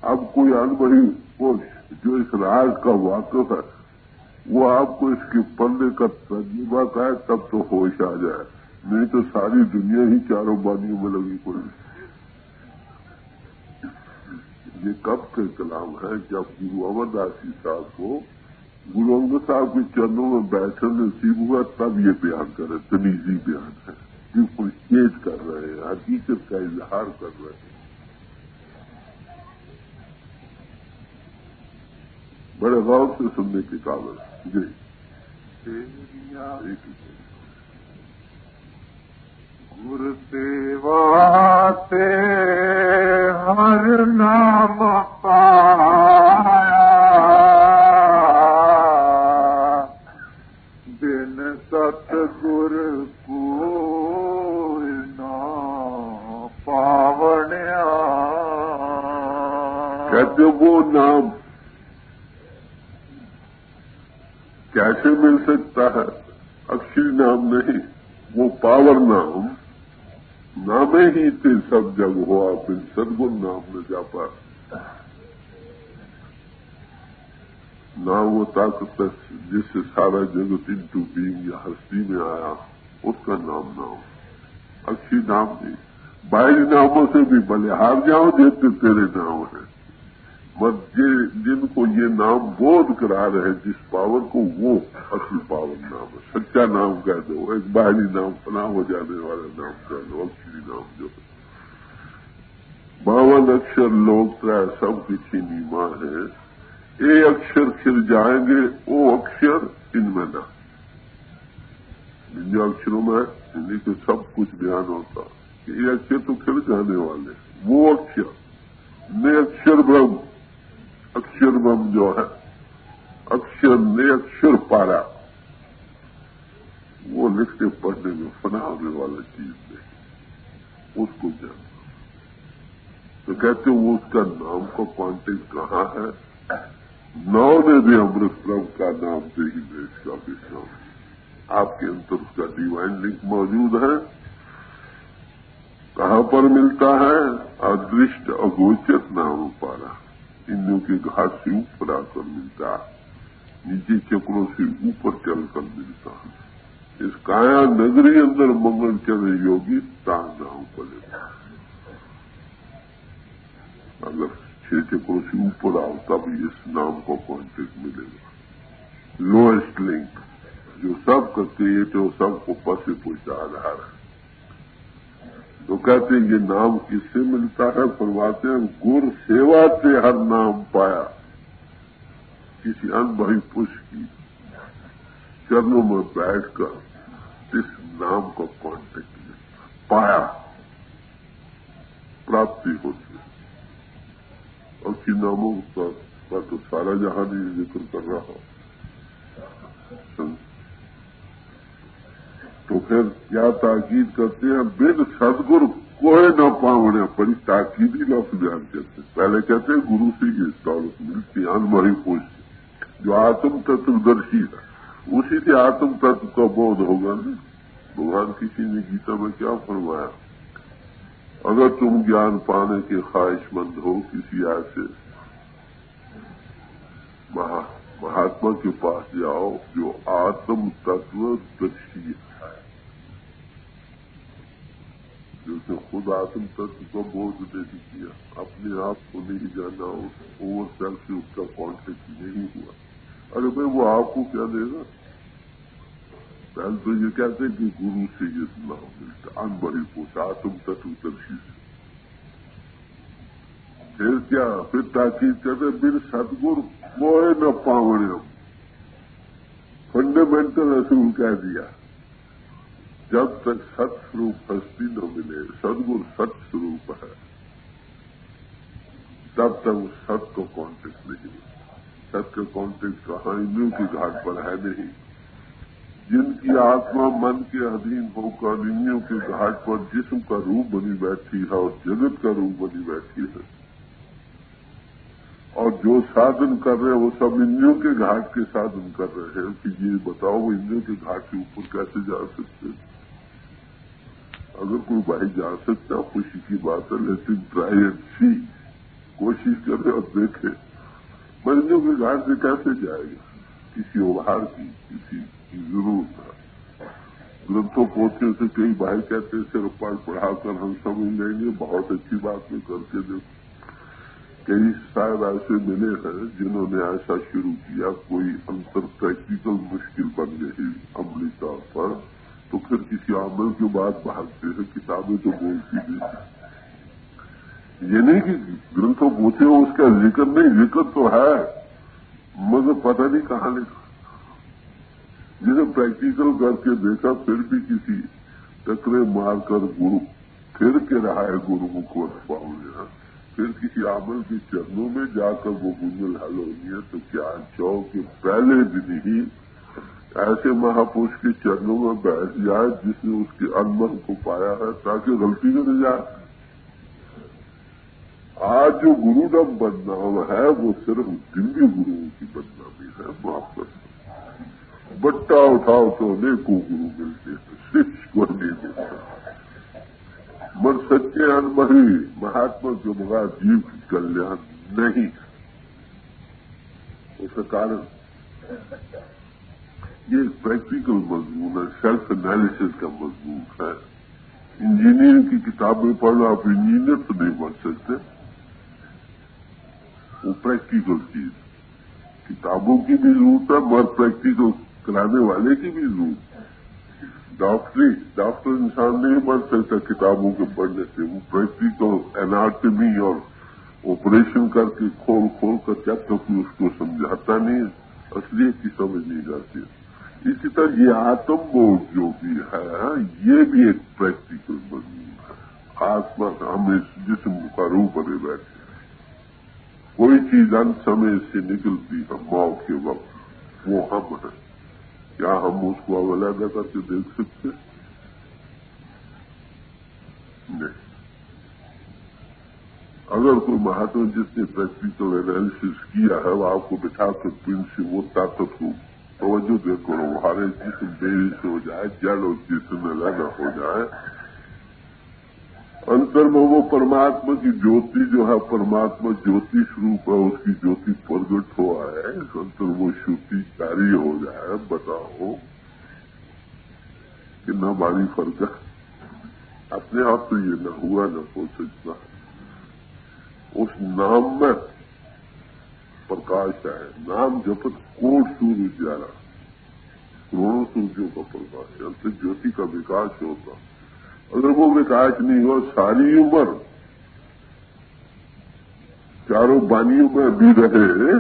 अब कोई अनुभवी पुरुष जो इस राज का वाकिफ है, वो आपको इसके पल्ले का तजुर्बा का है, तब तो होश आ जाए, नहीं तो सारी दुनिया ही चारों बानियों में लगी पड़ी। ये कब के कलाम है? जब गुरु अमरदास जी साहब को गुरु अंगद साहब के चरणों में बैठने नसीब हुआ, तब ये बयान करे, तमीजी बयान है, बिल्कुल चेत कर रहे हैं, हकीकत का इजहार कर रहे हैं। बड़े गौर से सुनने के काबिल। जी गुरु सेवा से हर नाम पाया, बिन सतगुर कोई ना पावण्या। कहते वो नाम कैसे मिल सकता है? अक्षरी नाम नहीं, वो पावर नाम, नामे ही ते सब जग हुआ, बिन सदगुण नाम न जा पा। ना वो ताकत जिससे सारा जगत इंटू बींग या हस्ती में आया, उसका नाम अक्षरी नाम नहीं। बाहरी नामों से भी बलिहार जाओ, देते तेरे नाम है, मत जिनको ये नाम बोध करा रहे हैं, जिस पावर को, वो असली पावर नाम है। सच्चा नाम कह दो, एक बाहरी नाम फना हो जाने वाला नाम कह दो, अक्षरी नाम जो है। 52 अक्षर लोग त्राय सब किसी नीमा है, ये अक्षर खिल जाएंगे, वो अक्षर इनमें ना। जिन अक्षरों में हिंदी को सब कुछ बयान होता, ये अक्षर तो खिल जाने वाले, वो अक्षर ने अक्षर ब्रह्म, अक्षर ब्रह्म जो है, अक्षर ने अक्षर पारा, वो लिखने पढ़ने में फना होने वाला चीज नहीं, उसको जानना। तो कहते वो उसका नाम का कॉन्टेक्ट कहाँ है? नौ ने भी अमृत प्रभु का नाम दे ही में इसका विश्राम। आपके अंतर उसका डिवाइन लिंक मौजूद है। कहाँ पर मिलता है? अदृष्ट अगोचर नाम पारा, इंद्रियों के घाट से ऊपर आकर मिलता है, नीचे चक्रों से ऊपर चलकर मिलता है। इस काया नगरी अंदर मंगल चरण योगी नाम पड़ेगा। अगर 6 चक्रों से ऊपर आओ तब इस नाम को कॉन्टेक्ट मिलेगा। लोएस्ट लिंक जो सबका क्रिएटर, सबको पसे पूछा आधार है। तो कहते हैं ये नाम किससे मिलता है? फरमाते हैं गुरु सेवा से हर नाम पाया। किसी अनुभवी पुरुष की चरणों में बैठकर इस नाम का कॉन्टेक्ट पाया, प्राप्ति होती है। और किन नामों का तो सारा जहां ही जिक्र कर रहा हो। तो फिर क्या ताकीद करते हैं? बिन सदगुरु कोई न पावने, बड़ी ताकीदी लफ्ज बयान करते। पहले कहते हैं गुरु से ये दौलत मिलती, अनुभवी पुरुष जो आत्म तत्वदर्शी है, उसी से आत्म तत्व का बोध होगा ना। भगवान किसी ने गीता में क्या फरमाया? अगर तुम ज्ञान पाने के ख्वाहिशमंद हो, किसी ऐसे महात्मा के पास जाओ जो आत्म तत्वदर्शी है, जिसने खुद आत्म तत्व का बोध नहीं किया, अपने आप को नहीं जाना, ओवर सेल्फ से उसका कॉन्टेक्ट नहीं हुआ। अरे भाई वो आपको क्या देगा? पहले तो ये कहते हैं कि गुरु से ये नाम मिलता, अनबड़ी पूछ आत्म तत्वदर्शी से। फिर क्या, फिर ताकीद करते बिन सतगुरु मोहे न पावणे, फंडामेंटल असूल कह दिया। जब तक सत स्वरूप हस्ती न मिले, सदगुरु सत स्वरूप है, तब तक उस सत को कॉन्टेक्ट नहीं। सत का कॉन्टेक्ट कहाँ, इंद्रियों की घाट पर है नहीं। जिनकी आत्मा मन के अधीन होकर इंद्रियों की घाट पर जिस्म का रूप बनी बैठी है और जगत का रूप बनी बैठी है, और जो साधन कर रहे हैं वो सब इंद्रियों के घाट के साधन कर रहे हैं, कि ये बताओ वो इंद्रियों के घाट के ऊपर कैसे जा सकते हैं? अगर कोई भाई जा सकता, खुशी की बात है, लेकिन ट्राई एंड सी, कोशिश करे और देखे। इंद्रियों के घाट से कैसे जाएगा? किसी उभार की, किसी की जरूरत है। ग्रंथों पोथियों से कई भाई कहते सिर पढ़ाकर हम समझ लेंगे, बहुत अच्छी बात में करके देखो। कई शायद ऐसे मिले हैं जिन्होंने ऐसा शुरू किया, कोई अंतर प्रैक्टिकल मुश्किल बन गई अमली तौर पर, तो फिर किसी अमल के बाद भागते हैं, किताबें तो बोलती नहीं। ये नहीं कि ग्रंथों पूछे हो उसका जिक्र नहीं, जिक्र तो है, मगर पता नहीं कहाँ लिखा। जिसे प्रैक्टिकल करके देखा, फिर भी किसी टकरे मारकर गुरु फिर के रहा है गुरुमुख पाऊंगा, फिर किसी आमल के चरणों में जाकर वो गुंजल हल होनी है, तो क्या चौ के पहले दिन ही ऐसे महापुरुष के चरणों में बैठ जाए जिसने उसके अनमन को पाया है, ताकि गलती न जाए। आज जो गुरुडम बदनाम है वो सिर्फ दिव्य गुरुओं की बदनामी है। माफ कर, बट्टा उठाओ तो अनेकों गुरु मिलते हैं, शिष्य को नहीं मिलता। मर सच्चे अनमही महात्मा के बगैर जीव की कल्याण नहीं। उसका कारण ये प्रैक्टिकल मजमून है, सेल्फ एनालिसिस का मजमून है। इंजीनियरिंग की किताबें पढ़ना, आप इंजीनियर तो नहीं बन सकते। वो प्रैक्टिकल चीज, किताबों की भी जरूरत है, मगर प्रैक्टिकल कराने वाले की भी जरूरत है। डॉक्टर इंसान नहीं बन सकता किताबों के पढ़ने से। वो प्रैक्टिकल एनाटॉमी और ऑपरेशन करके खोल कर जब तक उसको समझाता नहीं, असलियत की समझ नहीं जाती। इसी तरह ये आत्मबोध जो भी है, ये भी एक प्रैक्टिकल मजमून है। आत्मा हम इस जिस्म का रूप बने बैठे, कोई चीज अंत समय से निकलती है मौत के वक्त, वो हम है। क्या हम उसको अलग करके देख सकते? नहीं। अगर कोई महात्मा जिसने प्रैक्टिकल एनालिसिस किया है, वो आपको बिठाकर पिन से वो ताकत को तवज्जो देकर हमारे जिस्म बेरिश हो जाए, जड़ और जिस्म अलग हो जाए, अंतर में वो परमात्मा की ज्योति जो है, परमात्मा ज्योति स्वरूप है, उसकी ज्योति प्रगट हो आए, अंतर वो श्रुति जारी हो जाए। बताओ कितना भारी फर्क है। अपने आप तो ये न हुआ न हो सकता। उस नाम में प्रकाश है। नाम जपत कोट सूर्य उजाला, करोड़ों सूर्यों का प्रकाश है, अंतर ज्योति का विकास होगा। अगर वो विकास नहीं हुआ, सारी उम्र चारों बानियों में भी रहे,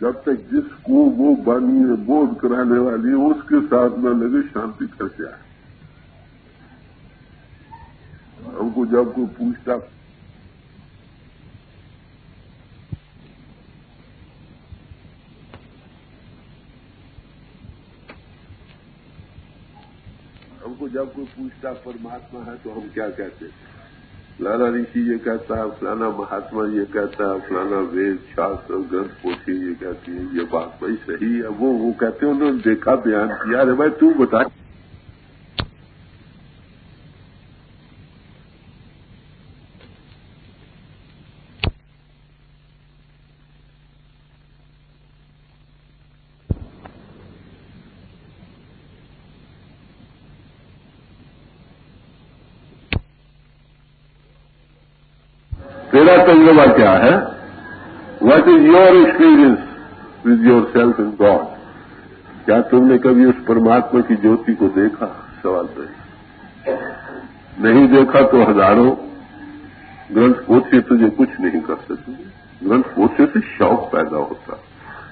जब तक जिसको वो बानी बोध कराने वाली है उसके साथ में लगे, शांति कैसे आए? हमको जब कोई पूछता, परमात्मा है तो हम क्या कहते हैं? फलाना ऋषि ये कहता है, फलाना महात्मा ये कहता है, फलाना वेद शास्त्र ग्रंथ पोथी ये कहती है। ये बात भाई सही है। वो कहते हैं उन्होंने देखा, बयान किया। अरे भाई तू बता। तेरा तजुर्बा क्या है? What is your experience with your self in God? क्या तुमने कभी उस परमात्मा की ज्योति को देखा? सवाल तो नहीं देखा तो हजारों ग्रंथ पोथी तुझे कुछ नहीं कर सकती। ग्रंथ पोथी से शौक पैदा होता,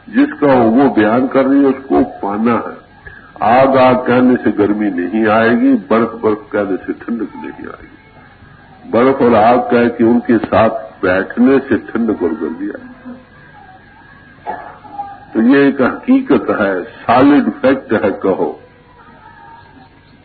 जिसका वो बयान कर रही है उसको पाना है। आग आग कहने से गर्मी नहीं आएगी, बर्फ बर्फ कहने से ठंडक नहीं आएगी। बर्फ और आग कह के उनके साथ बैठने से ठंडक और गर्मी आएगी। तो ये एक हकीकत है, सॉलिड फैक्ट है कहो,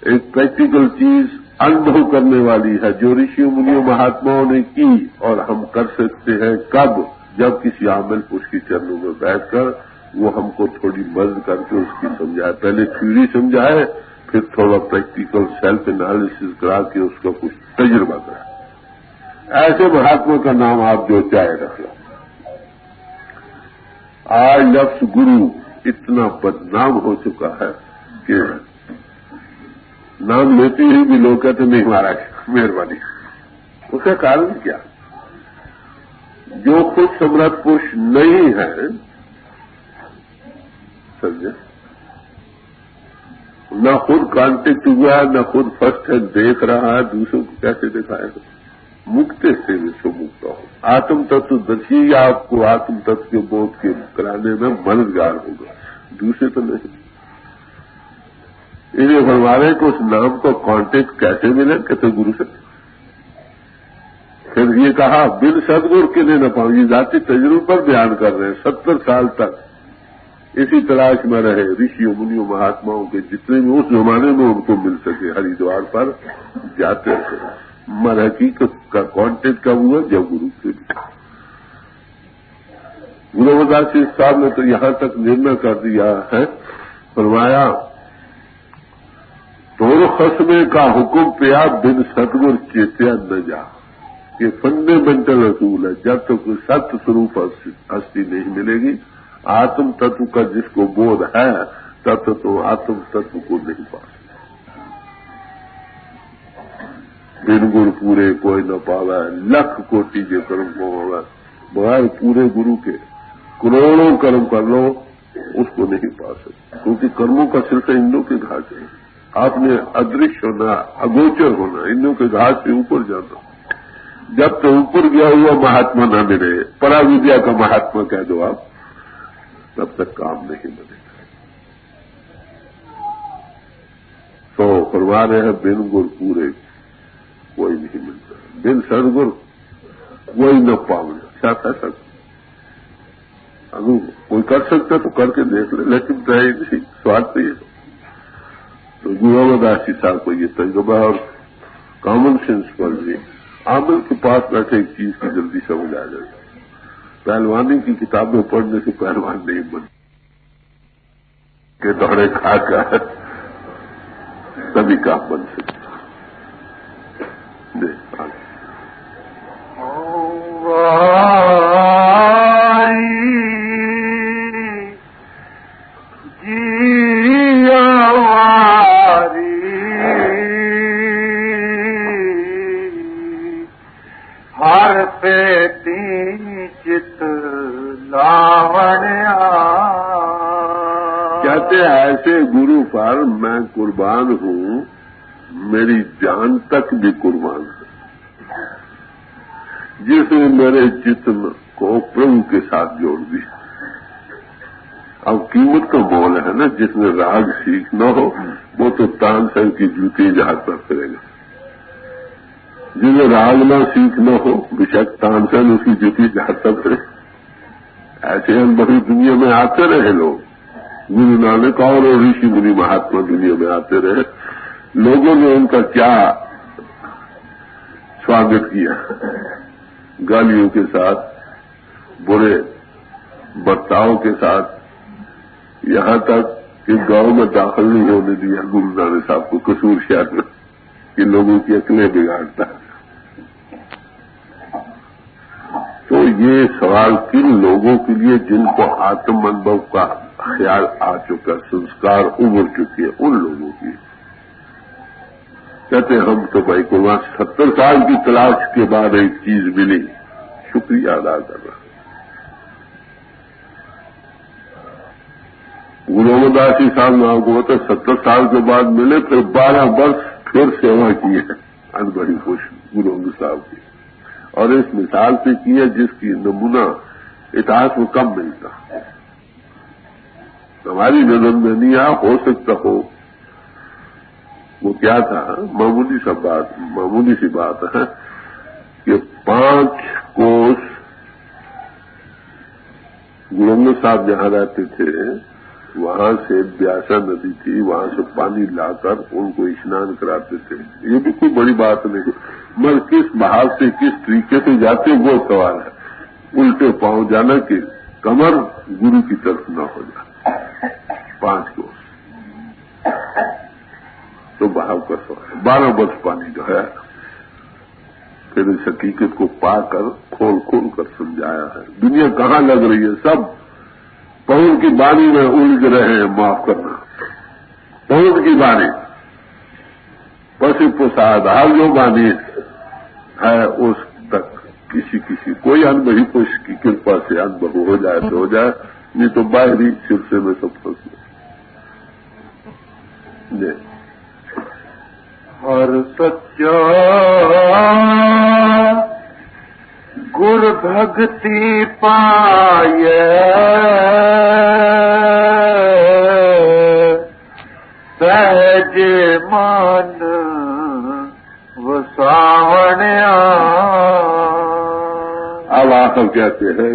एक प्रैक्टिकल चीज अनुभव करने वाली है, जो ऋषियों मुनियों महात्माओं ने की और हम कर सकते हैं। कब? जब किसी आमिल पुरुष के चरणों में बैठकर वो हमको थोड़ी मदद करके उसकी समझाए। पहले थ्योरी समझाए, फिर थोड़ा प्रैक्टिकल सेल्फ एनालिसिस करा के उसका कुछ तजुर्बा कराए। ऐसे महात्मा का नाम आप जो चाहे रख लो। आज लफ्ज गुरु इतना बदनाम हो चुका है कि नाम लेते ही भी लोग कहते नहीं महाराज मेहरबानी। उसका कारण क्या? जो खुद समर्थ पुरुष नहीं है, समझे, न खुद कांटेक्ट हुआ है, न खुद फर्स्ट हैंड देख रहा है, दूसरों को कैसे दिखाएगा? मुक्त से विश्व मुक्त हो। आत्म तत्व दर्शी आपको आत्म तत्व के बोध के कराने में मददगार होगा, दूसरे तो नहीं। इन्हें फरमाने को उस नाम को कांटेक्ट कैसे मिले? कहते गुरु से। फिर ये कहा बिन सदगुरु के लिए न पाऊं। ये जाति तजुर्बे पर बयान कर रहे हैं। 70 साल तक इसी तलाश में रहे ऋषियों मुनियों महात्माओं के, जितने भी उस जमाने में उनको मिल सके, हरिद्वार पर जाते थे। मर हकीकत का कांटेक्ट कब हुआ? जब गुरु से। गुरु रविदास साहब ने तो यहां तक निर्णय कर दिया है, फरमाया तोर खसमे का हुक्म पिया बिन सतगुर चेत्या न जा। ये फंडामेंटल असूल है। जब तक तो सत्य स्वरूप हस्ती नहीं मिलेगी, आत्म तत्व का जिसको बोध है, तब तक तो आत्म तत्व को नहीं पा सकता। बिन गुरु पूरे कोई न पावा, लख कोटि के कर्म को होगा। बगैर पूरे गुरु के करोड़ों कर्म कर लो, उसको नहीं पा सकते। क्योंकि कर्मों का सिलसिला इंद्रियों के घाट है। आपने अदृश्य होना, अगोचर होना, इंद्रियों के घाट से ऊपर जाना। जब तो ऊपर गया हुआ महात्मा न मिले, पराविद्या का महात्मा कह दो आप, तब तक काम नहीं बनेगा। तो फरमा रहे हैं बिन गुर पूरे कोई नहीं मिलता, बिन सदगुर कोई न पावे। साथ ऐसा अगर कोई कर सकता तो करके देख ले, लेकिन चाहे नहीं, स्वार्थ नहीं है। तो गुरु रविदास साहब को ये तजुर्बा और कॉमन सेंस पर भी आमिल के पास बैठे एक चीज की जल्दी समझ आ जाए। पहलवानी की किताबें पढ़ने से पहलवान नहीं बन के दौड़े खाकर तभी काम बन सकता। कहते ऐसे गुरु पर मैं कुर्बान हूं, मेरी जान तक भी कुर्बान है, जिसने मेरे चित्त को प्रभु के साथ जोड़ दिया। अब कीमत का मोल है ना, जिसने राग सीखना हो वो तो तानसेन की जूती जहाज पर फिरेगा। जिन्हें राग ना सीखना हो बेशक तानसेन उसकी जूती जहाज पर फिरे। ऐसे अनुभवी दुनिया में आते रहे लोग। गुरु नानक और ऋषि मुनि महात्मा दुनिया में आते रहे। लोगों ने उनका क्या स्वागत किया, गालियों के साथ, बुरे बर्ताव के साथ, यहां तक कि गांव में दाखिल नहीं होने दिया गुरु नानक साहब को, कसूर शहर में, कि लोगों की अकलें बिगाड़ता है। तो ये सवाल किन लोगों के लिए जिनको आत्म अनुभव का ख्याल आ चुका, संस्कार उभर चुके हैं, उन लोगों की। कहते हम तो भाई को वहां 70 साल की तलाश के बाद एक चीज मिली, शुक्रिया अदा कर रहा। गुरु रविदास साहब ने आपको बता 70 साल के बाद मिले, फिर 12 वर्ष फिर सेवा की है अनबड़ी खुश गुरु साहब की। और इस मिसाल से की है जिसकी नमूना इतिहास में कम मिलता। हमारी नजर में नहीं आ, हो सकता हो। वो क्या था, मामूली सी बात है कि 5 कोस गुरंग साहब जहां रहते थे वहां से ब्यासा नदी थी, वहां से पानी लाकर उनको स्नान कराते थे। ये भी कोई बड़ी बात नहीं, मगर किस बहाव से किस तरीके से जाते वो सवाल है। उल्टे पांव जाना कि कमर गुरु की तरफ न हो जाए। 5 कोस तो बहाव का सवाल है। 12 वर्ष पानी जो है फिर इस हकीकत को पाकर खोल कर समझाया है। दुनिया कहाँ लग रही है, सब पौध की बानी में उलझ रहे हैं। माफ करना, पौध की बानी, पशु प्रसाद हर जो बानी है उस तक किसी कोई अनुभवी पुरुष की कृपा से अनुभव हो जाए तो हो जाए, नहीं तो बाहरी सिलसिले में सब फंस गए। हर सच्चा गुर भक्ति पाए, सहज मन वसावण्या। अब आखिर कहते हैं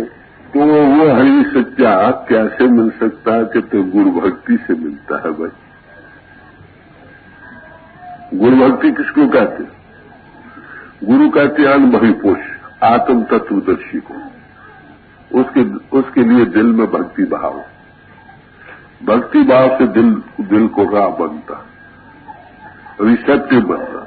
तो वो हरि सच्चा कैसे मिल सकता है कि तो गुरु भक्ति से मिलता है। भाई गुरु भक्ति किसको कहते हैं? गुरु कहते हैं अनुभवी पुरुष, आत्म तत्वदर्शी को। उसके लिए दिल में भक्ति भाव, भक्ति भाव से दिल को राह बनता, रिसेप्टिव बनता।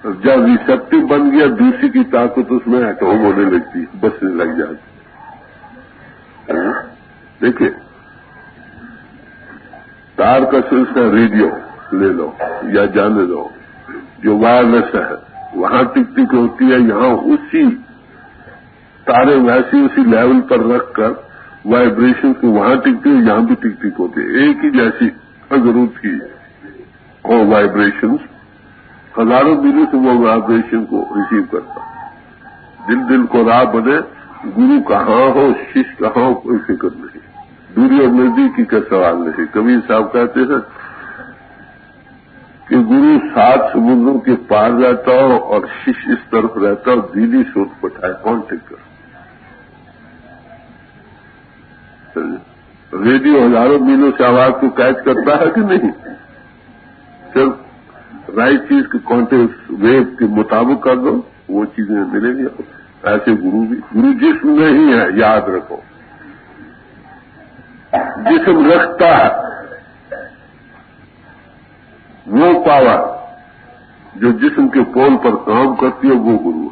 जब रिसेप्टिव बन गया दूसरी की ताकत उसमें एटोम होने लगती, बसने लग जाती। देखिए तार का सिलसिला रेडियो ले लो या जाने लो, जो वायरलेस है वहां टिक टिक होती है, यहाँ उसी तारे वैसे उसी लेवल पर रखकर वाइब्रेशन को वहां टिक टिक यहाँ भी टिक टिक होती है। एक ही जैसी अगर उसकी हो वाइब्रेशन, हजारों मीलों से वो वाइब्रेशन को रिसीव करता। दिल को राह बने, गुरु कहाँ हो शिष्य कहाँ हो कोई फिक्र नहीं, दूरी और नजदीकी का सवाल नहीं। कबीर साहब कहते हैं कि गुरु 7 समुद्रों के पार रहता हो और शिष्य इस तरफ रहता हो, दिली सोच पठाए कौन ठीक कर। रेडियो हजारों मीलों से आवाज को कैच करता है कि नहीं? सिर्फ राइट चीज के कॉन्टेक्स्ट वेव के मुताबिक कर दो, वो चीजें मिलेंगी। ऐसे गुरु भी, गुरु जिस्म नहीं है, याद रखो। जिस्म रखता है वो पावर जो जिस्म के पोल पर काम करती है, वो गुरु है।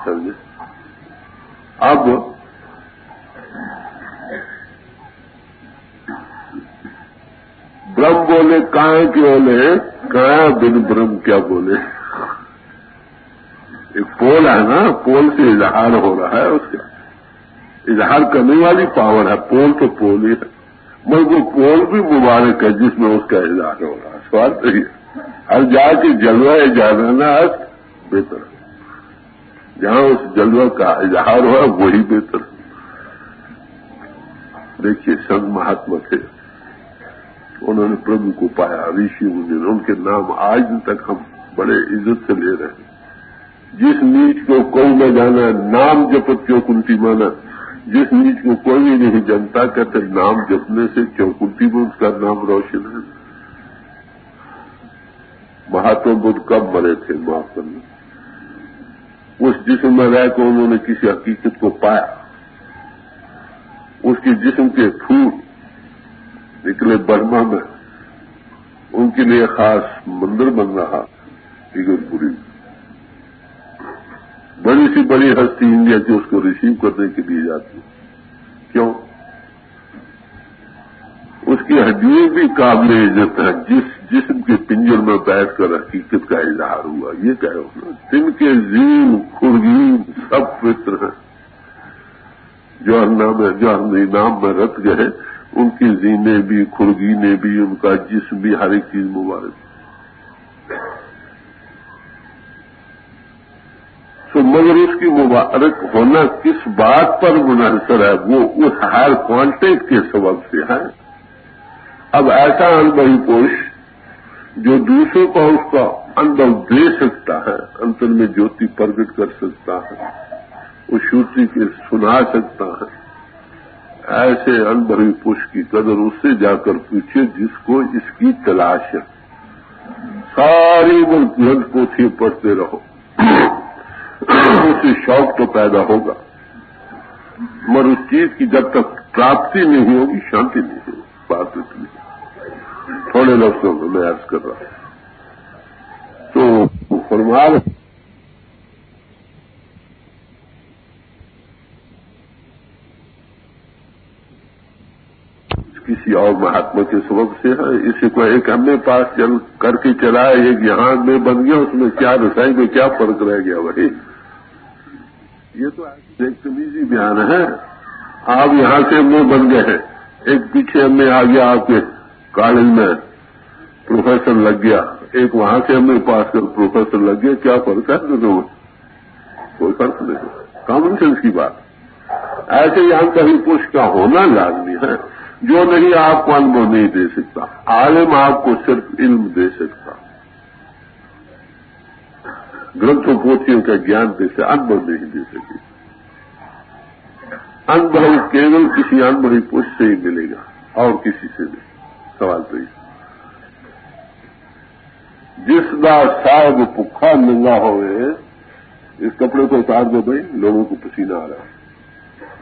समझे? अब ब्रह्म बोले काहे के बोले, काया बिन ब्रह्म क्या बोले। एक पोल है ना, पोल से इजहार हो रहा है, उसका इजहार करने वाली पावर है। पोल तो पोल ही है, मगर वो पोल भी मुबारक है जिसमें उसका इजहार हो रहा है। सवाल तो ये हर जाके जलवा जाना बेहतर, जहां उस जलवा का इजहार हुआ वही बेहतर। देखिए संत महात्मा थे, उन्होंने प्रभु को पाया, ऋषि मुनि, उनके नाम आज तक हम बड़े इज्जत से ले रहे हैं। जिस नीच को कोई न जाना, नाम जपत क्यों कुंती माना। जिस नीच को कोई भी नहीं जानता, कहते नाम जपने से क्यों कुंती में उसका नाम रोशन है। महात्मा बुद्ध कब मरे थे? माफ करना, उस जिस्म में रहकर उन्होंने किसी हकीकत को पाया। उसके जिस्म के फूल निकले बर्मा में, उनके लिए खास मंदिर बन रहा इगतपुरी। बड़ी सी बड़ी हस्ती इंडिया की उसको रिसीव करने के लिए जाती। क्यों? उसकी हड्डियां भी काबिल इज्जत है। जिस जिस्म के पिंजर में बैठकर हकीकत का इजहार हुआ, ये क्या होगा। तिनके जीन खुरगीन सब पवित्र है। जो नाम में रत गए, उनकी जीने भी, खुरगीने भी, उनका जिस्म भी, हर एक चीज मुबारक। तो मगर उसकी मुबारक होना किस बात पर मुनहसर है, वो उस हायर कांटेक्ट के सबब से है। अब ऐसा अनुभवी पुरुष जो दूसरों को उसका अनुभव दे सकता है, अंतर में ज्योति प्रकट कर सकता है, वो श्रुति के सुना सकता है, ऐसे अनुभवी पुरुष की कदर उससे जाकर पूछिए जिसको इसकी तलाश है। सारी उम्र ग्रंथ पोथी पढ़ते रहो, उससे शौक तो पैदा होगा, मगर उस चीज की जब तक प्राप्ति नहीं होगी शांति नहीं होगी। बात इतनी थोड़े लफ्जों में मैं अर्ज कर रहा हूं। तो फरमान किसी और महात्मा के सबब से है। इसी को एक हमने पास चल करके चलाया, एक यहाँ में बन गया, उसमें क्या रसाई में क्या फर्क रह गया वही। ये तो एक तमीजी बयान है। आप यहाँ से हमने बन गए हैं, एक पीछे हमने आ गया, आपके कॉलेज में प्रोफेसर लग गया, एक वहां से हमने पास कर प्रोफेसर लग गया, क्या फर्क है दोनों? कोई फर्क नहीं, कॉमन सेंस की बात। ऐसे यहाँ कभी पुरुष का होना लाजमी है, जो नहीं आपको अनुभव नहीं दे सकता। आलिम आपको सिर्फ इल्म दे सकता, ग्रंथों पोथियों का ज्ञान दे सकता, अनुभव नहीं दे सके। अनुभव केवल किसी अनुभवी पुरुष से ही मिलेगा और किसी से नहीं। सवाल तो ये, जिसदा साहब भुखा नंगा होवे, इस कपड़े को उतार दो भाई, लोगों को पसीना आ रहा है,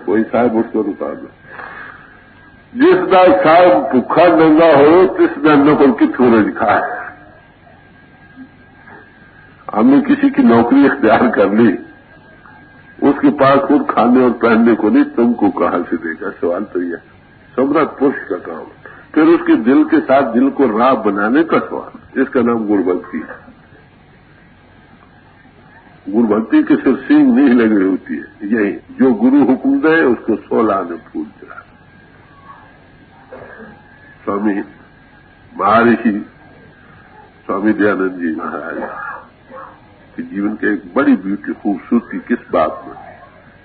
कोई साहब उठकर उतार दो। जिसदा साहब भुखा नंगा हो तिसदा नौकर किथों लिखा है। हमने किसी की नौकरी इख्तियार कर ली, उसके पास खुद खाने और पहनने को नहीं, तुमको कहां से देगा? सवाल तो यह सम्राट पुरुष का काम। फिर उसके दिल के साथ दिल को राह बनाने का सवाल, इसका नाम गुणभक्ति है। गुणभक्ति के सिर सींग नहीं लगी होती है, यही जो गुरु हुक्म दे उसको 16 ने फूल चढ़ा। स्वामी महर्षि स्वामी दयानंद जी महाराज के जीवन के एक बड़ी ब्यूटी खूबसूरती किस बात में,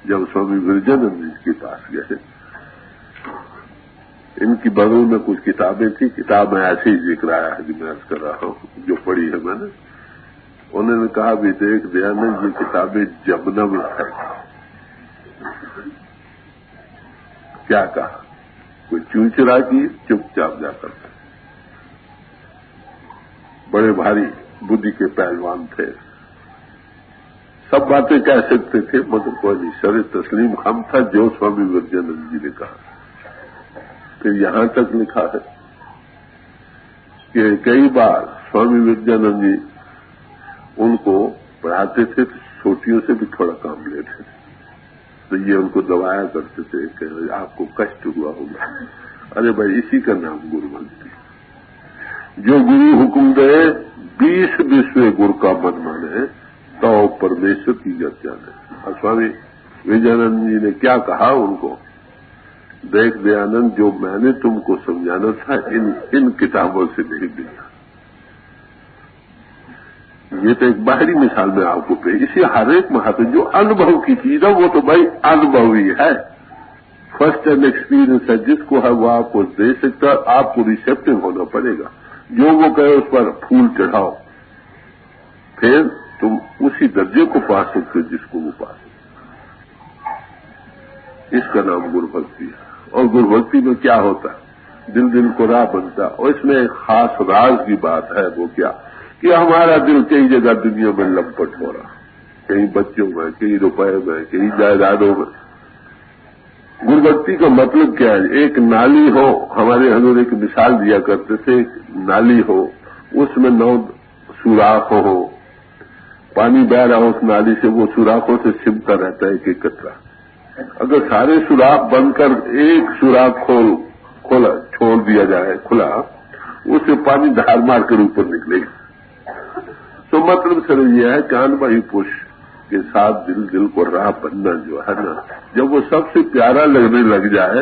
जब स्वामी विरजानंद जी के पास गए, इनकी बगल में कुछ किताबें थी, किताब में ऐसे ही जिक्र आया है जो मैं अर्ज कर रहा हूं, जो पढ़ी है मैंने। उन्होंने कहा भी देख दयानंद जी किताबें जमुना में है। क्या कहा? कोई चूचरा की चुपचाप जाकर, बड़े भारी बुद्धि के पहलवान थे, सब बातें कह सकते थे, मगर कोई नहीं, शर तस्लीम हम था जो स्वामी विरजानंद जी ने कहा। फिर यहां तक लिखा है कि कई बार स्वामी विरजानंद जी उनको पढ़ाते थे, तो छोटियों से भी थोड़ा काम लेते थे, तो ये उनको दबाया करते थे कि आपको कष्ट हुआ होगा। अरे भाई, इसी का नाम गुरु बनती। जो गुरु हुक्म दे 20 गुरु का मन माने, तो परमेश्वर की गत जाने। और स्वामी विजयानंद जी ने क्या कहा उनको? देख दयानंद, जो मैंने तुमको समझाना था इन किताबों से नहीं मिला। ये तो एक बाहरी मिसाल में आपको पे, इसे हर एक महात्मा जो अनुभव की चीज है वो तो भाई अनुभव ही है, फर्स्ट हैंड एक्सपीरियंस है, जिसको है वो आपको दे सकता है। आपको रिसेप्टिव होना पड़ेगा, जो वो कहे उस पर फूल चढ़ाओ, फिर तुम उसी दर्जे को पा सकते हो जिसको वो पा सकते। इसका नाम गुरुभक्ति है। और गुरुभक्ति में क्या होता है? दिल दिल को राह बनता है। और इसमें एक खास राज की बात है, वो क्या कि हमारा दिल कई जगह दुनिया में लपट हो रहा, कहीं बच्चों में, कहीं रुपए में, कहीं जायदादों में। गुरुभक्ति का मतलब क्या है? एक नाली हो, हमारे हजूर एक मिसाल दिया करते थे, एक नाली हो, उसमें 9 सुराख हो, पानी बह रहा हो उस नाली से, वो सुराखों से सिमटा रहता है एक कतरा। अगर सारे सुराख बंद कर एक सुराख खोला छोड़ दिया जाए खुला, उससे पानी धार मार कर ऊपर निकलेगा। तो मतलब सर यह है कि अनुभवी पुरुष के साथ दिल दिल को राह बनना जो है ना, जब वो सबसे प्यारा लगने लग जाए,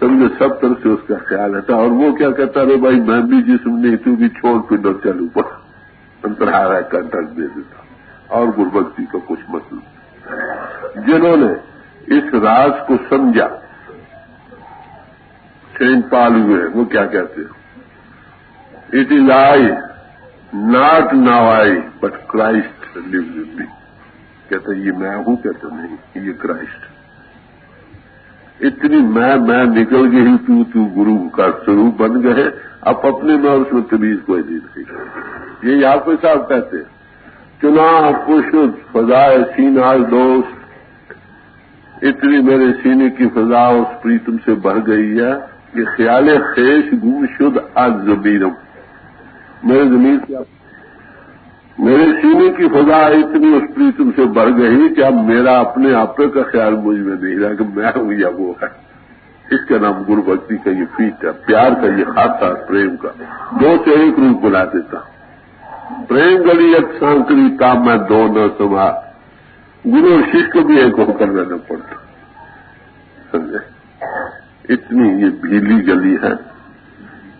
समझे सब तरफ से उसका ख्याल रहता। और वो क्या कहता है, भाई मैं भी जिसम नहीं, तू भी छोड़ पिंडो चल ऊपर, अंतरहारा कंट्रैक्ट दे देता। और गुरुभक्ति का कुछ मतलब। जिन्होंने इस राज को समझा, सेंट पॉल हुए, वो क्या कहते हैं? It is I, not now I, but Christ lives in me. कहते ये मैं हूं? कहते नहीं, ये क्राइस्ट। इतनी मैं निकल गई, तू गुरु का स्वरूप बन गए, अब अपने में और उसमें तमीज कोई नहीं रही। ये यहाँ पे साहब कहते हैं, चुना पुष्प फजाए सीना दोस्त, इतनी मेरे सीने की फजा उस प्रीतम से भर गई है कि ख्याले खेश गुम शुद्ध आज जमीरम। मेरे जमीन से मेरे सीने की फजा इतनी उस प्रीतम से भर गई कि अब मेरा अपने आप का ख्याल मुझ में नहीं रहा कि मैं हूं या वो है। इसका नाम गुरु भक्ति का ये फीट है, प्यार का ये खासा, प्रेम का। दो से एक रूप बुला देता। प्रेम गली एक सांकरी काम में दो न समा, गुरु और शिष्य को भी एक होकर रहना पड़ता। समझे? इतनी ये भीली गली है,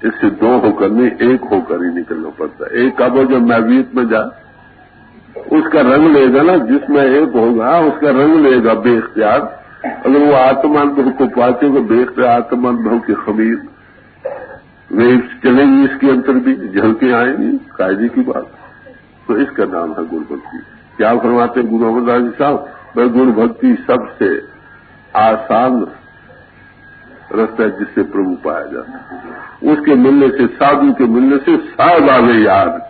इससे दो होकर नहीं, एक होकर ही निकलना पड़ता है। एक अब जब मैवीत में जा, उसका रंग लेगा ना, जिसमें एक होगा उसका रंग लेगा बेख्तियार। अगर वो आत्मानुभव को पाते हो, बेख्तियार आत्मानुभव की खमीर वेव्स चलेंगी, इसके अंतर भी झलके आएंगी, कायदे की बात। तो इसका नाम है गुरु भक्ति। क्या फरमाते हैं गुरु अमरदास जी साहब? वह गुरु भक्ति सबसे आसान रास्ता है जिससे प्रभु पाया जाता है। उसके मिलने से, साधु के मिलने से साहब आगे याद।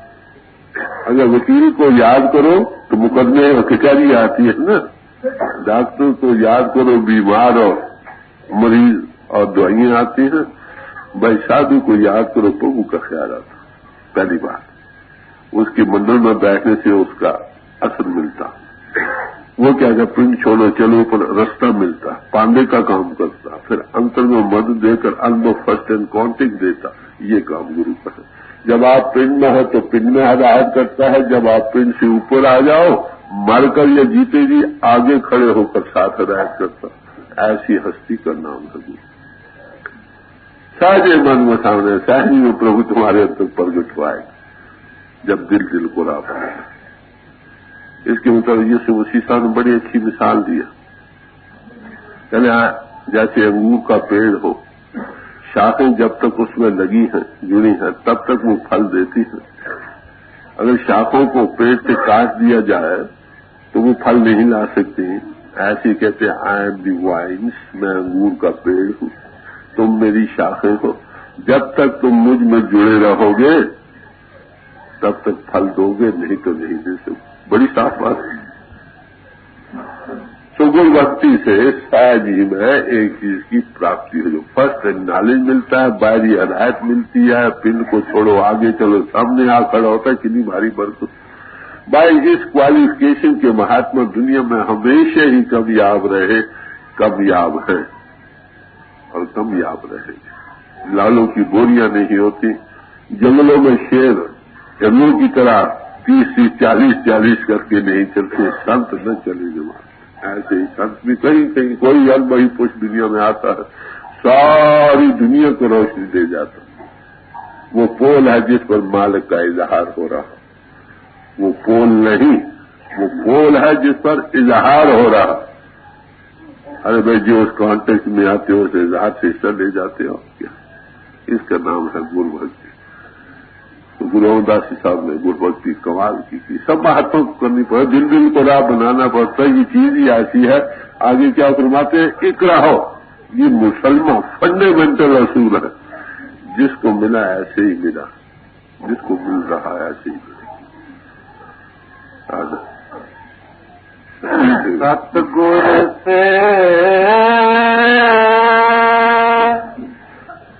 अगर वकील को याद करो तो मुकदमे और कचहरी आती है ना। डॉक्टर को याद करो, बीमार और मरीज और दवाइयां आती हैं। भाई साधु को याद करो, प्रभु का ख्याल आता। पहली बात, उसके मंदिर में बैठने से उसका असर मिलता। वो क्या कहता, पिंड छोड़ो चलो पर रास्ता मिलता, पांडे का काम करता, फिर अंतर में मदद देकर अनुभव फर्स्ट एंड कॉन्टेक्ट देता। ये काम गुरु का है। जब आप पिंड में हो तो पिंड में हदायत करता है, जब आप पिंड से ऊपर आ जाओ, मरकर या जीते जी आगे खड़े होकर साथ हदायत करता। ऐसी हस्ती का नाम है गुरु। सहजे मन में सामने, सहजी में प्रभु तुम्हारे अंतर प्रगट पाए जब दिल दिल को रा पाए। इसके मतलब ये से उसी साहब ने बड़ी अच्छी मिसाल दिया। कहने जैसे अंगूर का पेड़ हो, शाखें जब तक उसमें लगी हैं, जुड़ी हैं, तब तक वो फल देती है। अगर शाखों को पेड़ से काट दिया जाए तो वो फल नहीं ला सकती। ऐसे कहते हैं, आई एम दी वाइन्स, मैं अंगूर का पेड़ हूं, तुम मेरी शाखें हो। जब तक तुम मुझ में जुड़े रहोगे तब तक फल दोगे, नहीं तो नहीं दे सकते। बड़ी साफ बात है। सुगुण भक्ति से सहज ही में एक चीज की प्राप्ति हो, जो फर्स्ट नॉलेज मिलता है, बाहरी हदायत मिलती है, पिंड को छोड़ो आगे चलो, सामने आ खड़ा होता है। कितनी भारी बरकत। भाई इस क्वालिफिकेशन के महात्मा दुनिया में हमेशा ही कामयाब रहे, कामयाब है और कामयाब रहे। लालों की बोरियां नहीं होती, जंगलों में शेर जंगलों की तरह 30-40 करके नहीं चलते। संत न चले जमा, ऐसे ही संत भी कहीं कहीं कोई अनबही पुष्प दुनिया में आता है, सारी दुनिया को रोशनी दे जाता। वो पोल है जिस पर मालिक का इजहार हो रहा। वो पोल नहीं, वो पोल है जिस पर इजहार हो रहा। अरे भाई जो उस कॉन्टेक्ट में आते हो, उस इजहार से हिस्सा ले जाते हो क्या? इसका नाम है गुरु भक्ति। तो गुरु अमरदास जी साहब ने गुरु भक्ति कमाल की थी। सब महात्मा को करनी पड़े, दिल दिल को राह बनाना पड़ता है। ये चीज ही ऐसी है। आगे क्या फरमाते हैं, इकरा हो, ये मुसलमान फंडामेंटल असूल है। जिसको मिला ऐसे ही मिला, जिसको मिल रहा है ऐसे ही मिला। सतगुर से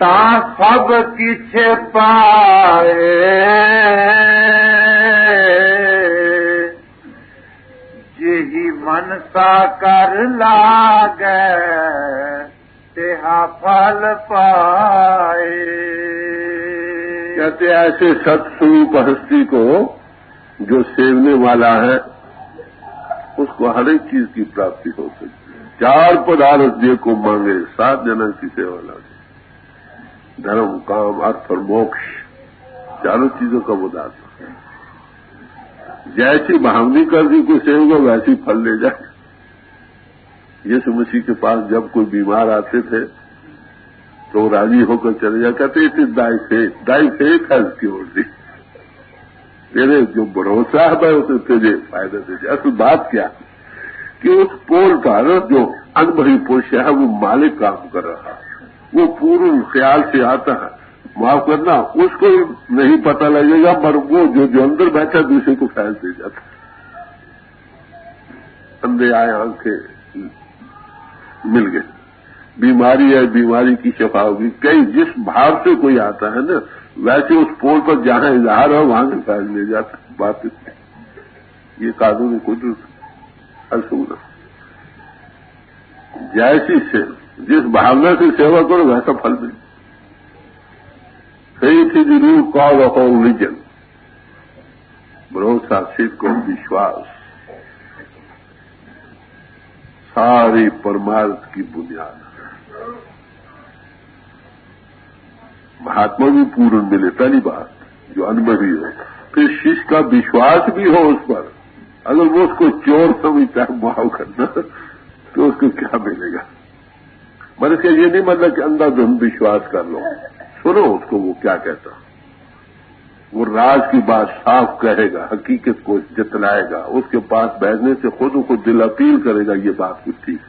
ता सब किछ पाए, जेहि मनसा कर लागे तेहा फल पाए। कहते ऐसे सत्स्वरूप हस्ती को जो सेवने वाला है, उसको हर एक चीज की प्राप्ति हो सकती है। 4 पदार्थ दे को मांगे, 7 जन्म की सेवा लागे। धर्म, काम, अर्थ और मोक्ष, चारों चीजों का पदार्थ। जैसी भावनी कर दी कोई सेवक वैसी फल ले जाए। यीशु मसीह के पास जब कोई बीमार आते थे तो राजी होकर चले जाए, कहते it is thy faith has cured thee. तेरे जो भरोसा है उसे तुझे फायदा दे दिया। असल बात क्या कि उस पोल पर जो अनुभवी पुरुष है वो मालिक काम कर रहा है, वो पूर्ण ख्याल से आता है, माफ करना उसको नहीं पता लगेगा, पर वो जो अंदर बैठा दूसरे को फैल दे जाता। अंधे आए, आंखें मिल गए, बीमारी है, बीमारी की शफा होगी। कई जिस भाव से कोई आता है ना, वैसे उस पोल पर जहां इजहार हो वहां से फैल ले जाता। बात ये कानूनी कुदरत असूल। जैसी से जिस भावना से सेवा करो वैसा फल मिले। Faith is the root cause of all religion. भरोसा, सिद्ध और विश्वास सारी परमार्थ की बुनियाद है। महात्मा भी पूर्ण मिले, पहली बात जो अनुभवी हो, फिर शिष्य का विश्वास भी हो उस पर। अगर वो उसको चोर समझता है मुआव करना तो उसको क्या मिलेगा। मैंने इसका ये नहीं मतलब कि अंधाधुंध विश्वास कर लो, सुनो उसको वो क्या कहता। वो राज की बात साफ कहेगा, हकीकत को जतलाएगा, उसके पास बैठने से खुद दिल अपील करेगा ये बात कुछ ठीक।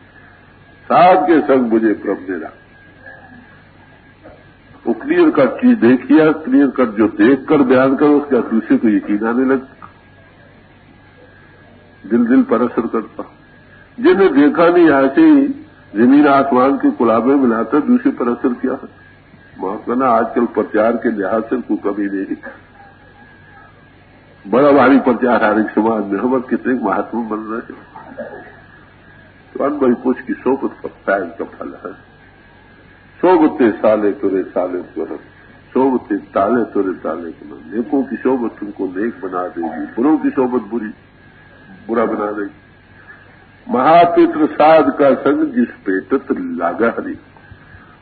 साथ के संग मुझे प्रभु देना, वो क्लियर कट चीज देखिए, क्लियर कट जो देख कर बयान करो उसका दूसरे को यकीन आने लगता, दिल पर असर करता। जिन्हें देखा नहीं ऐसे ही जमीन आसमान के कुलाबे मिलाकर दूसरे पर असर किया है। माफ करना आजकल प्रचार के लिहाज से कोई कभी नहीं, बड़ा भारी प्रचार हर एक समाज में, हम कितने महात्मा बन रहे हैं। तो अनबही पूछ की सोबत का फैल का फल है। सोबते साले तुरे साले तुरम, सोबते ताले तुरे ताले तुरम। नेकों की सोबत तुमको नेक बना देगी, बुरों की सोबत बुरा बना देगी। महापित्र साध का संग जिस पेटत लागा हरी।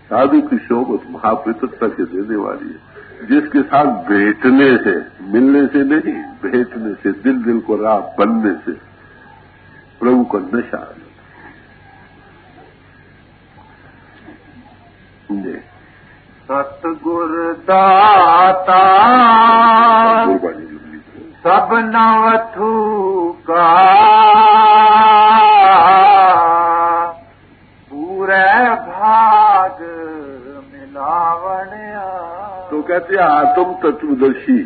साधु की सोबत महापित्रता के देने वाली है, जिसके साथ भेंटने से, मिलने से नहीं, भेंटने से, दिल को राह बनने से प्रभु का नशा। सतगुर दाता सब नवथू का पूरे भाग मिलावणिया। तो कहते हैं आत्म तत्वदर्शी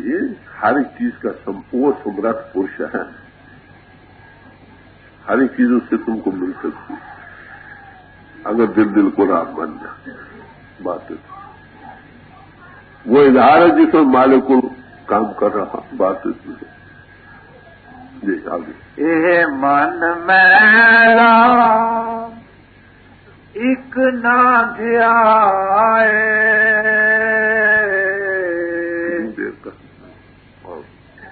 हर एक चीज का वो समर्थ पुरुष है। हर एक चीज उससे तुमको मिल सकती है अगर दिल को राह बन जाए। बात है वो इजहार है जिसमें मालिक को काम कर रहा। बात इसमें जी आगे। ए मन मेरा एक ना ध्याए,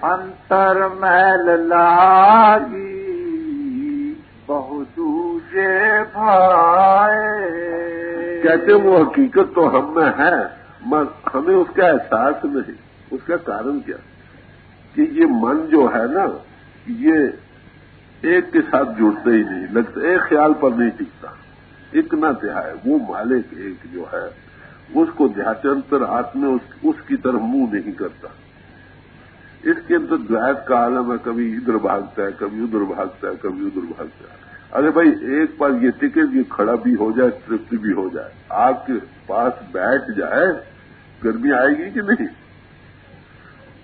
अंतर मैल लागी बहु दूजे भाए। कहते वो हकीकत तो हम में है, मगर हमें उसका एहसास नहीं। उसका कारण क्या कि ये मन जो है ना, ये एक के साथ जुड़ते ही नहीं, लगता एक ख्याल पर नहीं टिकता। एक ना है वो मालिक एक जो है उसको ध्यानांतर आत्मा उसकी तरफ मुंह नहीं करता। इसके अंदर द्वैत का आलम है, कभी इधर भागता है, कभी उधर भागता है, कभी उधर भागता है। अरे भाई एक बार ये टिके, ये खड़ा भी हो जाए, तृप्ति भी हो जाए, आपके पास बैठ जाए, गर्मी आएगी कि नहीं।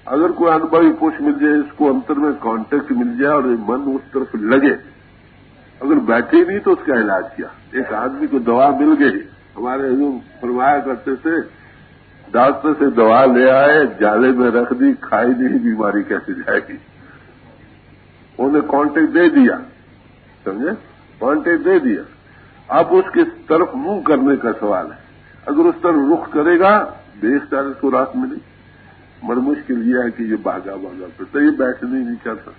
अगर कोई अनुभवी पुरुष मिल जाए, इसको अंतर में कांटेक्ट मिल जाए और मन उस तरफ लगे, अगर बैठे नहीं तो उसका इलाज किया। एक आदमी को दवा मिल गई, हमारे हुजूर फरमाया करते थे, डॉक्टर से दवा ले आए, जाले में रख दी, खाई नहीं, बीमारी कैसे जाएगी। उन्हें कांटेक्ट दे दिया, समझे, कांटेक्ट दे दिया। अब उसके तरफ मुंह करने का सवाल है। अगर उस तरफ रुख करेगा, बेख्तियार इसको राहत मिली। मगर मुश्किल यह है कि ये भागा फिरता, ये बैठने ही नहीं चाहता।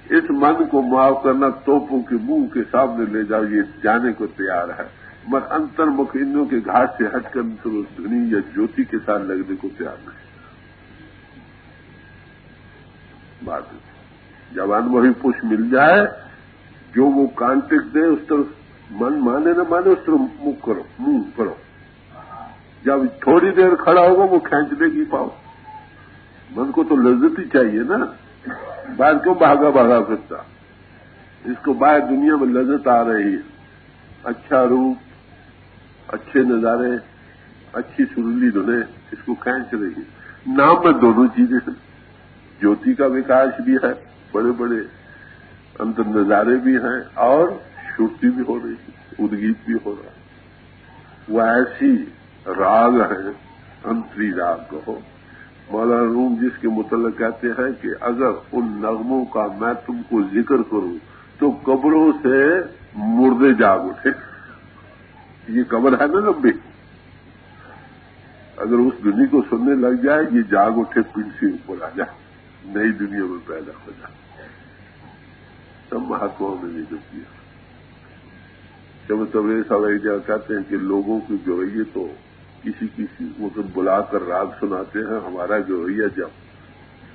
इस मन को माफ करना, तोपों के मुंह के सामने ले जाओ, ये जाने को तैयार है, मगर अंतर्मुख इंद्रियों के घाट से हटकर ध्वनि या ज्योति के साथ लगने को तैयार नहीं। बात जब अनुभवी पुरुष मिल जाए, जो वो कांटेक्ट दे उस तरफ मन माने न माने उस तरफ मुंह करो। जब थोड़ी देर खड़ा होगा वो खींच देगी पाओ। मन को तो लज्जत ही चाहिए ना, बाहर क्यों भागा भागा फिरता। इसको बाहर दुनिया में लज्जत आ रही है, अच्छा रूप, अच्छे नजारे, अच्छी सुरीली धुनें इसको खींच रही है। नाम में दोनों चीजें हैं, ज्योति का विकास भी है, बड़े बड़े अंतर नजारे भी हैं और श्रुति भी हो रही है, उद्गीत भी हो रहा है। वो ऐसी राग है, अंतरी राग कहो। मौलाना रूम जिसके मुतल्लिक़ कहते हैं कि अगर उन नगमों का मैं तुमको जिक्र करूं तो कब्रों से मुर्दे जाग उठे। ये कब्र है ना लंबी, अगर उस धुनी को सुनने लग जाए ये जाग उठे, पीठ से ऊपर आ जाए, नई दुनिया में पैदा हो जाए। सब महात्माओं ने ये जो किया। जब तबरेज़ साहब कहते हैं कि लोगों की रवैये तो किसी वो तो बुलाकर राग सुनाते हैं, हमारा रवैया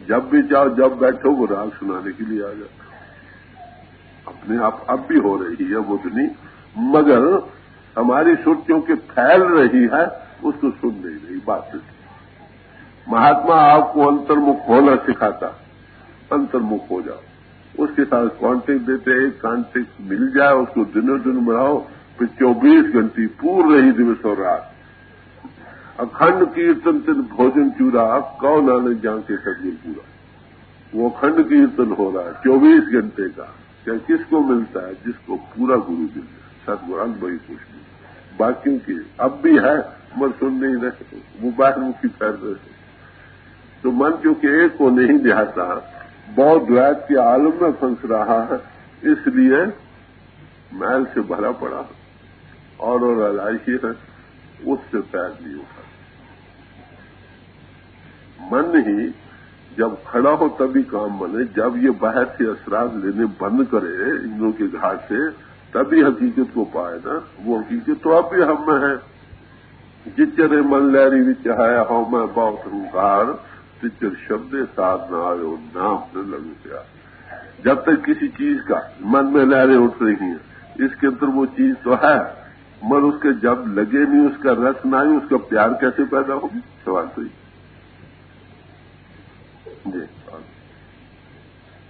जब भी जाओ जब बैठो वो राग सुनाने के लिए आ जाता। अपने आप अब भी हो रही है वो धुनी, मगर हमारी सुर्तियों के फैल रही है, उसको सुन नहीं रही बात नहीं। महात्मा आपको अंतर्मुख होना सिखाता, अंतर्मुख हो जाओ, उसके साथ कांटेक्ट देते। एक कांटेक्ट मिल जाए उसको दिनों दिन बढ़ाओ, फिर 24 घंटे पूर रही दिवस और रात अखंड कीर्तन तिन भोजन चूरा, कौ नानक जान के सदगुरु पूरा। वो अखंड कीर्तन हो रहा है 24 घंटे का। क्या किसको मिलता है? जिसको पूरा गुरु मिल जाए, सदगुरु अनुभवी कुछ नहीं। बाकियों की अब भी है मगर सुन नहीं रहे, वो बाहरमुखी फैल रहे। तो मन क्योंकि एक को नहीं दिहाता, बहुत द्वैत के आलम में फंस रहा है, इसलिए मैल से भरा पड़ा और अलायशी है, उससे पैर नहीं उठा। मन ही जब खड़ा हो तभी काम बने। जब ये बाहर से असरार लेने बंद करे इंद्रों के घाट से, तभी हकीकत को पाए ना। वो हकीकत तो अब भी हम में है। जिचरे मन लहरी विच है हो मैं बहुत हूंकार, तिचर शब्द साधना आयो नाम न लगू प्यार। जब तक किसी चीज का मन में लहरें उठ रही हैं, इसके अंदर वो चीज तो है, मगर उसके जब लगे नहीं, उसका रस ना ही, उसका प्यार कैसे पैदा होगी? सवाल तो जी।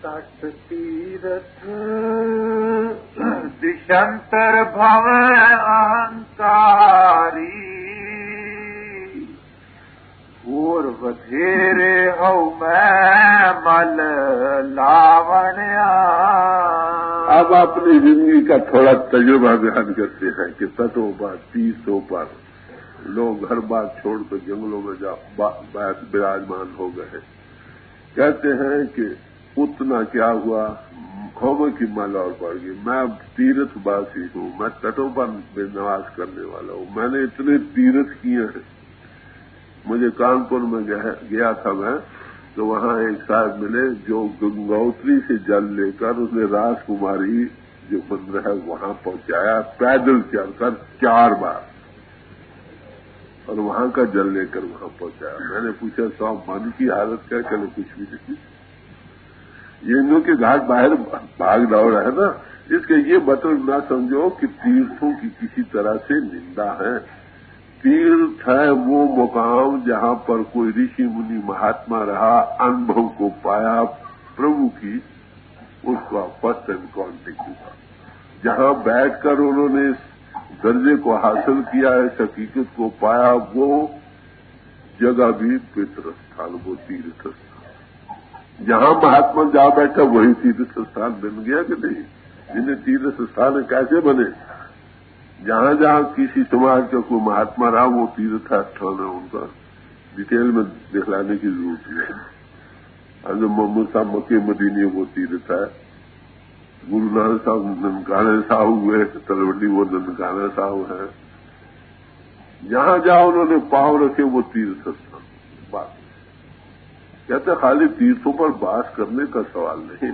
तट तीरथ दिशंतर भव अहंकारी, और बधेरे हो मैं मल लावण्या। अब अपनी जिंदगी का थोड़ा तजुर्बा बयान करते हैं कि तटों पर, तीर्थों पर लोग घर बार छोड़कर जंगलों में जा विराजमान हो गए। कहते हैं कि उतना क्या हुआ, खौबों की माला और बढ़ गई। मैं तीर्थवासी हूँ, मैं तटों पर निवास करने वाला हूँ, मैंने इतने तीर्थ किए हैं। मुझे कानपुर में गया था मैं, तो वहाँ एक साहब मिले जो गंगोत्री से जल लेकर उसने राजकुमारी जो मंदिर है वहाँ पहुँचाया, पैदल चलकर 4 बार, और वहाँ का जल लेकर वहाँ पहुँचाया। मैंने पूछा साहब मन की हालत क्या? चलो कुछ भी नहीं। ये इनों के घाट बाहर भाग दौड़ है ना, इसके ये मतलब ना समझो कि तीर्थों की किसी तरह से निंदा है। तीर्थ है वो मुकाम जहाँ पर कोई ऋषि मुनि महात्मा रहा, अनुभव को पाया प्रभु की, उसका फर्स्ट एंड कॉन्टेक्ट हुआ, जहाँ बैठकर उन्होंने दर्जे को हासिल किया है, हकीकत को पाया, वो जगह भी पितृ स्थान, वो तीर्थ स्थान। जहाँ महात्मा जा बैठा वही तीर्थ स्थान बन गया कि नहीं? जिन्हें तीर्थ स्थान कैसे बने? जहाँ जहाँ किसी समाज का कोई महात्मा रहा वो तीर्थ स्थान है उनका। डिटेल में दिखलाने की जरूरत नहीं। जो मोहम्मद साहब मक्के मदीने वो तीर्थ है, गुरु नानक साहब ननकाना साहब हुए तलवंडी, वो ननकाना साहब है। जहाँ जहाँ उन्होंने पांव रखे वो तीर्थ स्थान। बात कहते खाली तीर्थों पर वास करने का सवाल नहीं,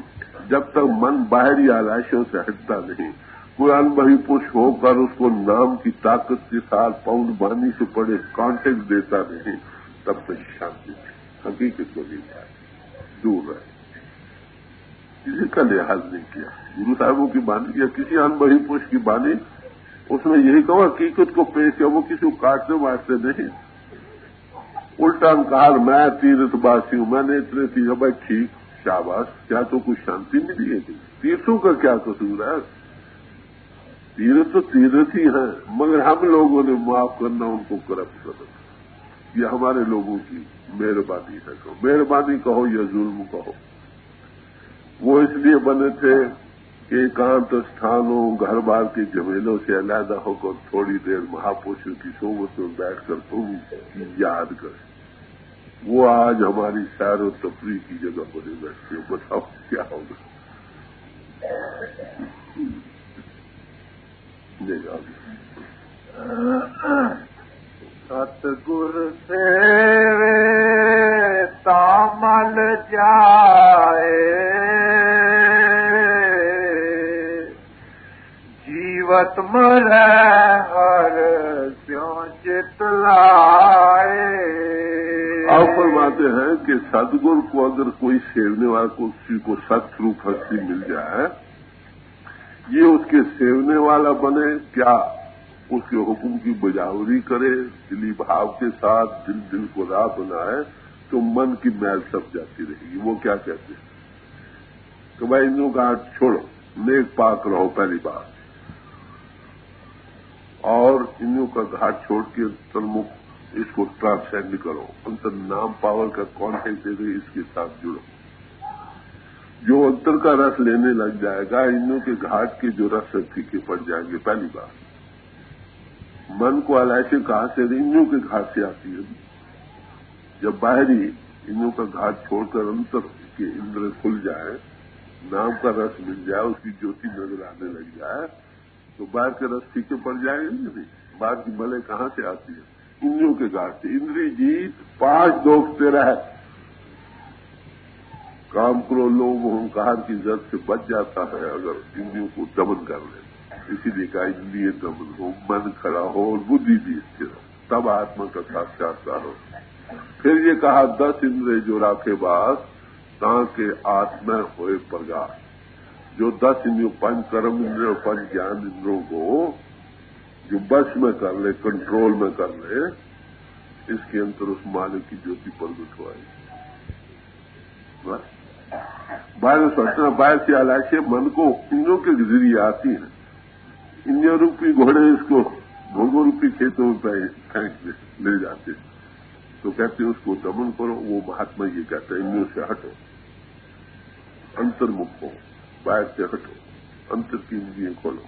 जब तक मन बाहरी आलाशों से हटता नहीं, कोई अनुभवी पुरुष होकर उसको नाम की ताकत के साथ पौंड बानी से पड़े कांटेक्ट देता नहीं, तब तक शांति हकीकत को नहीं पाए, दूर रहे। किसी का लिहाज नहीं किया। गुरु साहबों की बानी या किसी अनबही पुरुष की बानी, उसमें यही कहा हकीकत को पेश किया, वो किसी को काटने वाटते नहीं। उल्टा कहा मैं तीर्थवासी हूं, मैंने इतने तीर्थ, भाई ठीक, शाबाश, क्या तो कुछ शांति मिली है? तीर्थों का क्या कसूर है? तीर्थ तो तीर्थ ही है, मगर हम लोगों ने माफ करना, उनको करप्ट करना, ये हमारे लोगों की मेहरबानी है। कहो मेहरबानी कहो या जुल्म कहो। वो इसलिए बने थे कि एकांत स्थानों, घर बार के झमेलों से अलहदा होकर थोड़ी देर महापुरुषों की सोबत में बैठकर तुम याद कर। वो आज हमारी सैर और तफरीह की जगह बने बैठते हो। बताओ क्या होगा? सतगुर सेवे तामल जाए, जीवत मरे हर स्यों चित लाए। आप फरमाते हैं कि सदगुरु को अगर कोई सेवने वाला को, किसी को सतस्वरूप हस्ती मिल जाए, ये उसके सेवने वाला बने, क्या उसके हुक्म की बजावरी करे, दिली भाव के साथ दिल को राह बनाए, तो मन की मैल सब जाती रहेगी। वो क्या कहते हैं कि भाई इन्हों का हाथ छोड़ो, नेक पाक रहो पहली बात, और इन्हों का घाट छोड़ के तन्मुख इसको ट्रांसेंड करो, अंतर नाम पावर का कॉन्टेक्ट दे दे, इसके साथ जुड़ो। जो अंतर का रस लेने लग जाएगा, इन्हों के घाट के जो रस फीके पड़ जाएंगे। पहली बात, मन को अलैसे कहां से? इन्हों के घाट से आती है। जब बाहरी इन्हों का घाट छोड़कर अंतर के इंद्र खुल जाए, नाम का रस मिल जाए, उसकी ज्योति नजर आने लग जाए, तो बाहर के रस फीके पड़ जाएंगे नहीं। बाहर की मले कहां से आती है? इंद्रियों के घाट से। इंद्रिय जीत 5 दोष 13 है। काम, क्रोध, लोभ, अहंकार की जद से बच जाता है अगर इंद्रियों को दमन कर ले। इसीलिए कहा इंद्रिय दमन हो, मन खड़ा हो और बुद्धि भी स्थिर हो, तब आत्मा का साक्षात्कार हो। फिर ये कहा 10 इंद्रिय जो राखे बास, ताके आत्मा होए प्रगास। जो 10 इंद्रियों, 5 कर्म इंद्रिय और 5 ज्ञान इंद्रियों को जो बस में कर ले, कंट्रोल में कर ले, इसके अंतर उस मालिक की ज्योति प्रगट हो आई। बस बाहर सोचना, बाहर से आलाशे मन को इंद्रियों के जरिए आती है। इंद्रिय रूपी घोड़े इसको भोगों रूपी खेतों में फेंक ले जाते, तो कहते उसको दमन करो। वो महात्मा ये कहते हैं इंद्रियों से हटो, अंतर्मुख हो, बाहर से हटो, अंतर की इंद्रियां खोलो।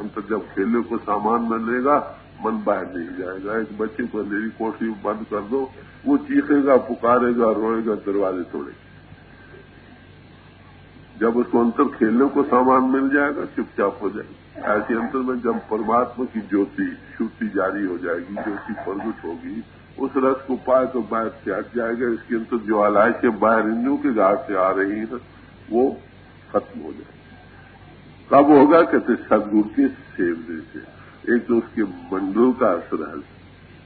अंतर जब खेले को सामान मिलेगा, मन बाहर नहीं जाएगा। एक बच्चे को अंधेरी कोठरी बंद कर दो, वो चीखेगा, पुकारेगा, रोएगा, दरवाजे तोड़ेगा। जब उसको अंतर खेलने को सामान मिल जाएगा, चुपचाप हो जाएगा। ऐसे अंतर में जब परमात्मा की ज्योति श्रुति जारी हो जाएगी, ज्योति प्रगट होगी, उस रस को पाए तो बाहर से हट जाएगा। इसके अंतर जो आलाय से बाहर इंद्रियों के घाट से आ रही है, वो खत्म हो जाएगी। कब होगा? कहते सदगुरु के सेवने से। एक तो उसके मंडल का असर है,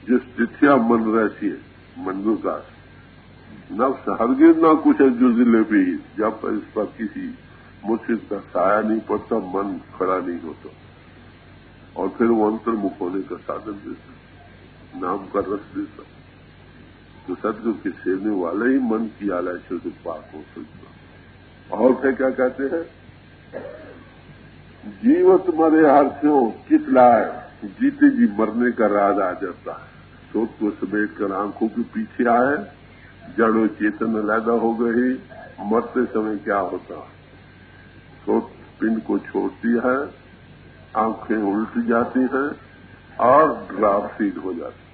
जिस तिथिया मन रहती है, मंडल का असर नफ्स हरगिज ना कुछ है जो जिले पे ही, जब इस पर किसी मुर्शिद का साया नहीं पड़ता, मन खड़ा नहीं होता, और फिर वो अंतर्मुख होने का साधन देता, नाम का रस देता। तो सदगुरु के सेवने वाले ही मन की आलाइशों से पाक हो सकता। और फिर क्या कहते हैं? जीवत मरे हर्षों चितलाए, जीते जी मरने का राज आ जाता है। सोच को समेट कर आंखों के पीछे आए, जड़ों चेतन अलहदा हो गई, मरते समय क्या होता? सोच पिंड को छोड़ती है, आंखें उल्ट जाती हैं और ड्राफ फीड हो जाती,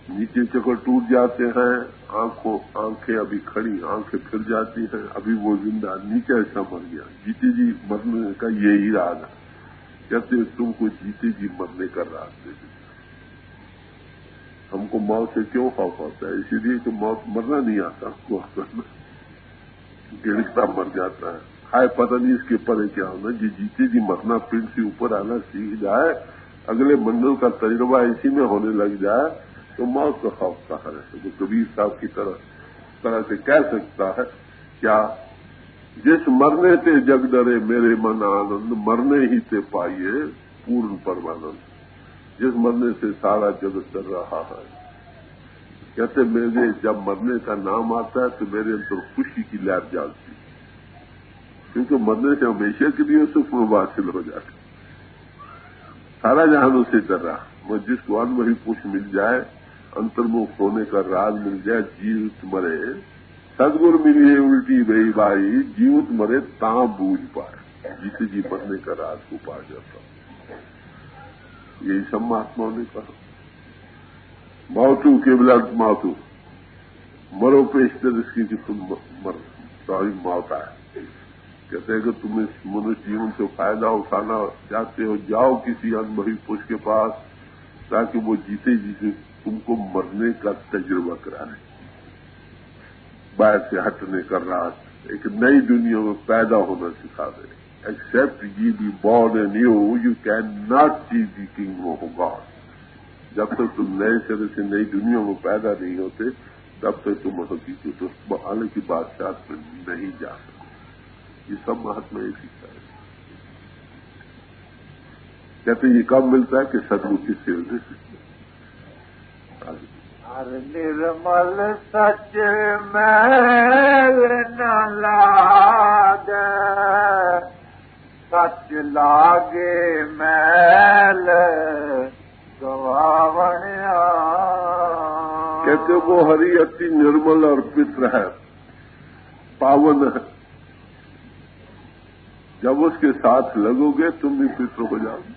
नीचे चक्कर टूट जाते हैं, आंखें अभी खड़ी, आंखें फिर जाती हैं, अभी वो जिंदा, नीचे ऐसा मर गया। जीते जी मरने का यही राज है। कहते तुमको जीते जी मरने का राज दे देते। हमको मौत से क्यों खौफ होता है? इसीलिए कि मौत मरना नहीं आता, हमको गिरता मर जाता है। हाय पता नहीं इसके परे क्या होना, जी जीते जी मरना, पिंड से ऊपर आना सीख जाए, अगले मंडल का तजुर्बा इसी में होने लग जाए, तो मौत का खौफ कहाँ है? तो कबीर साहब की तरह से कह सकता है क्या? जिस मरने ते जग डरे मेरे मन आनंद, मरने ही ते पाइए पूर्ण परमानंद। जिस मरने से सारा जगत डर रहा है, कहते मेरे जब मरने का नाम आता है तो मेरे अंदर खुशी की लहर जागती, क्योंकि मरने से हमेशा के लिए सुख में हासिल हो जाता। सारा जहान उसे डर रहा। वो जिसको अनुभवी पुष्प मिल जाए, अंतर्मुख होने का राज मिल जाए, जीवित मरे सदगुरु मिलिए उल्टी बही भाई, जीवित मरे ता बूझ पाए, जिसे जी मरने का राज को पा जाता। यही सब महात्माओं ने कहा। मातु केवल मातु, मरो पेशतर इसकी कि तुम मर सॉरी मौत आए। कहते हैं कि तुम इस मनुष्य जीवन से फायदा उठाना चाहते हो, जाओ किसी अनुभवी पुरुष के पास, ताकि वो जीते जी तुमको मरने का तजुर्बा कराए, बाहर से हटने का राज, एक नई दुनिया में पैदा होना सिखा दे। Except ye be born in you can not see the kingdom of God. जब तक तुम नए सिरे से नई दुनिया में पैदा नहीं होते, तब तक तुम हकीकत तो आने की बादशाह में नहीं जा सकते। ये सब महात्मा एक शिक्षा है। कहते ये कब मिलता है कि सदगुरु की सेवा से। हर निर्मल सच मैल न लागे, सच लागे मैल गवावणिया। कहते वो हरि अति निर्मल और पवित्र है, पावन है। जब उसके साथ लगोगे तुम भी पवित्र हो जाओगे।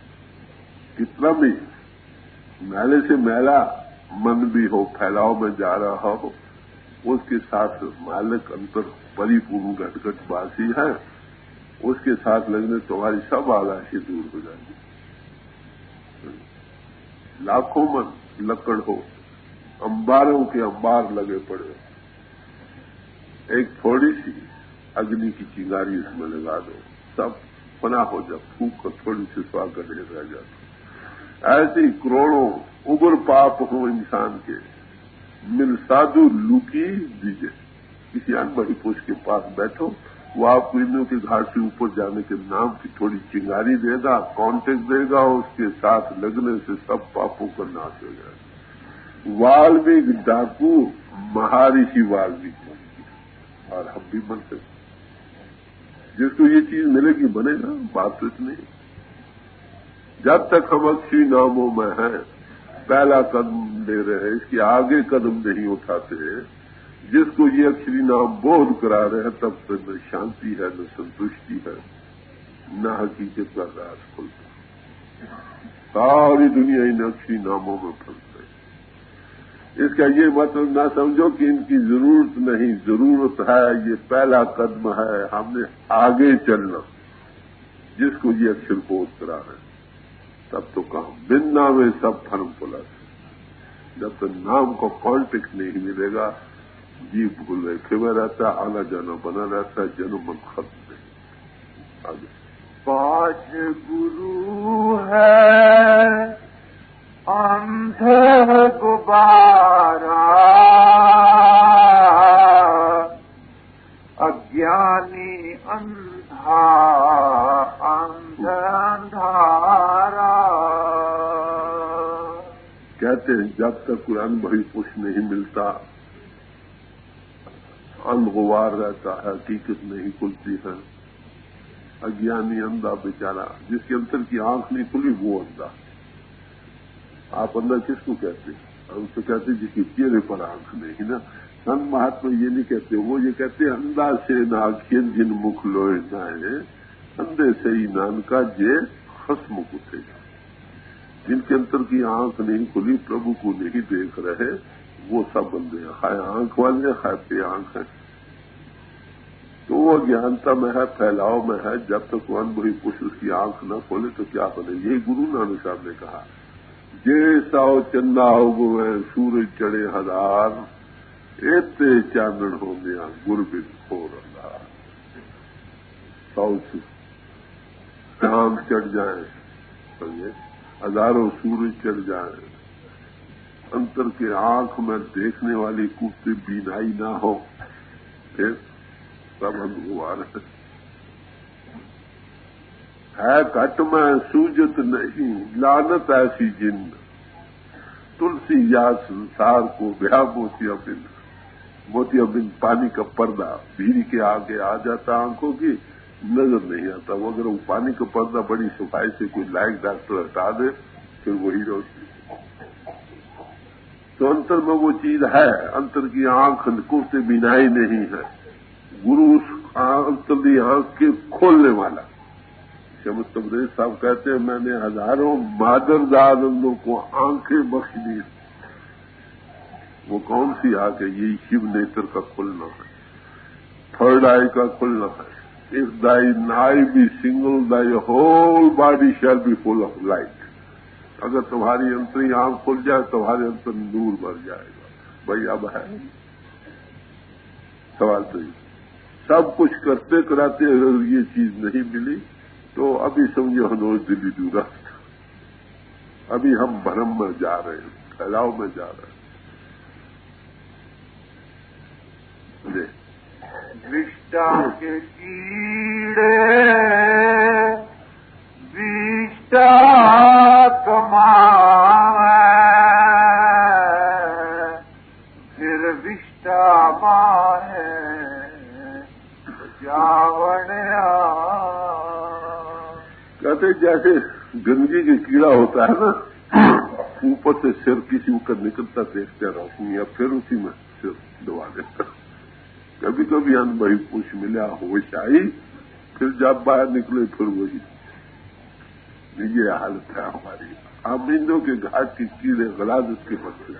कितना भी मैले से मैला मन भी हो, फैलाव में जा रहा हो, उसके साथ मालिक अंतर परिपूर्ण घटघटवासी है, उसके साथ लगने तुम्हारी सब आलाशी दूर हो जाएगी। लाखों मन लकड़ हो, अंबारों के अंबार लगे पड़े, एक थोड़ी सी अग्नि की चिंगारी इसमें लगा दो, सब फना हो जाए, फूक थोड़ी सी स्वागत रह जाता। ऐसे करोड़ों उग्र पाप हो इंसान के, मिल साधु लुकी दीजिए। किसी अनुभवी पुरुष के पास बैठो, वो आपको इंद्रों के घाट से ऊपर जाने के नाम की थोड़ी चिंगारी देगा, कांटेक्ट देगा, उसके साथ लगने से सब पापों का नाश हो जाएगा। वाल्मीकि डाकू महर्षि वाल्मीकि, और हम भी बन सकते। जिसको ये चीज मिलेगी बनेगा, बात तो इतनी। जब तक हम अक्षरी नामों में हैं, पहला कदम ले रहे हैं, इसके आगे कदम नहीं उठाते, जिसको ये अक्षरी नाम बोध करा रहे हैं, तब तक न शांति है, न संतुष्टि है, न हकीकत का राज खुलता। सारी दुनिया इन अक्षरी नामों में फंस गई। इसका ये मतलब न समझो कि इनकी जरूरत नहीं, जरूरत है, ये पहला कदम है, हमने आगे चलना। जिसको ये अक्षर बोध करा रहे हैं, तब तो काम बिन नामे सब धर्म पुलस। जब तक नाम को कॉन्टेक्ट नहीं मिलेगा, जीव भूल रेखे में रहता, आना जाना बना रहता है, जन्म मन खत्म नहीं। आगे 5 गुरु है अंध गुबारा, अज्ञानी अंधा अंध अंधारा। कहते हैं जब तक कोई अनुभवी पुरुष नहीं मिलता, अंधगुवार रहता है, हकीकत नहीं खुलती है। अज्ञानी अंधा बेचारा, जिसके अंतर की आंख नहीं खुली वो अंधा। आप अंधा किसको कहते हैं? हम तो कहते हैं जिसके चेहरे पर आंख नहीं ना। संत महात्मा ये नहीं कहते, वो ये कहते हैं अंधा से नाखियन जिन मुख लोए जाए, अंधे से ही नानका जे खसमुख उठे। जिनके अंतर की आंख नहीं खुली, प्रभु को नहीं देख रहे, वो सब बंदे हैं। हाय आंख वाले, हाय पे आंख है। तो वो अज्ञानता में है, फैलाव में है। जब तक वो अनुभवी पुरुष उसकी आंख न खोले तो क्या बने? यही गुरु नानक साहब ने कहा, जे साओ चंदा हो गुए सूरज चढ़े हजार, एते चांदन हो गया गुर बिन खोर अंधार। सौ चांद चढ़ जाए, समझे, हजारों सूरज चढ़ जाए, अंतर के आंख में देखने वाली कुत्ते बीनाई ना हो, फिर सब अनुवार है घट में सूजत नहीं, लानत ऐसी जिन्न, तुलसी या संसार को ब्याह मोतिया बिन पानी का पर्दा भीड़ के आगे आ जाता, आंखों की नजर नहीं आता। वो अगर वो पानी का पर्दा बड़ी सफाई से कोई लायक डॉक्टर हटा दे फिर वही रोशनी। तो अंतर में वो चीज है, अंतर की आंख को से बिनाई नहीं है। गुरु उस अंतर की आंख के खोलने वाला। शमस तबरेज साहब कहते हैं, मैंने हजारों मादरदानंदों को आंखें बख्श दी। वो कौन सी आंख है? यही शिव नेत्र का खुलना है, थर्ड आई का खुलना है। If thine eye be single, thy whole body shall be full of light. अगर तुम्हारी अंतरी आंख खुल जाए तुम्हारे अंतर नूर भर जाएगा। भाई अब है सवाल तो ये, सब कुछ करते कराते अगर ये चीज नहीं मिली तो अभी समझो हनोज दिल्ली दूरस्थ, अभी हम भ्रम में जा रहे हैं, फैलाव में जा रहे हैं। विष्टा के कीड़े विष्टा कमावे, फिर विष्टा माहे जावणिया। कहते जैसे गंदगी के कीड़ा होता है ना, ऊपर से सिर किसी ऊपर निकलता देखते रहो या फिर उसी में सिर दबा देता। कभी कभी अनुभवी कुछ मिला, होश आई, फिर जब बाहर निकले फिर वही। ये हालत है हमारी। आमिंदों के घाट के कीड़े गलादत के बच्चे।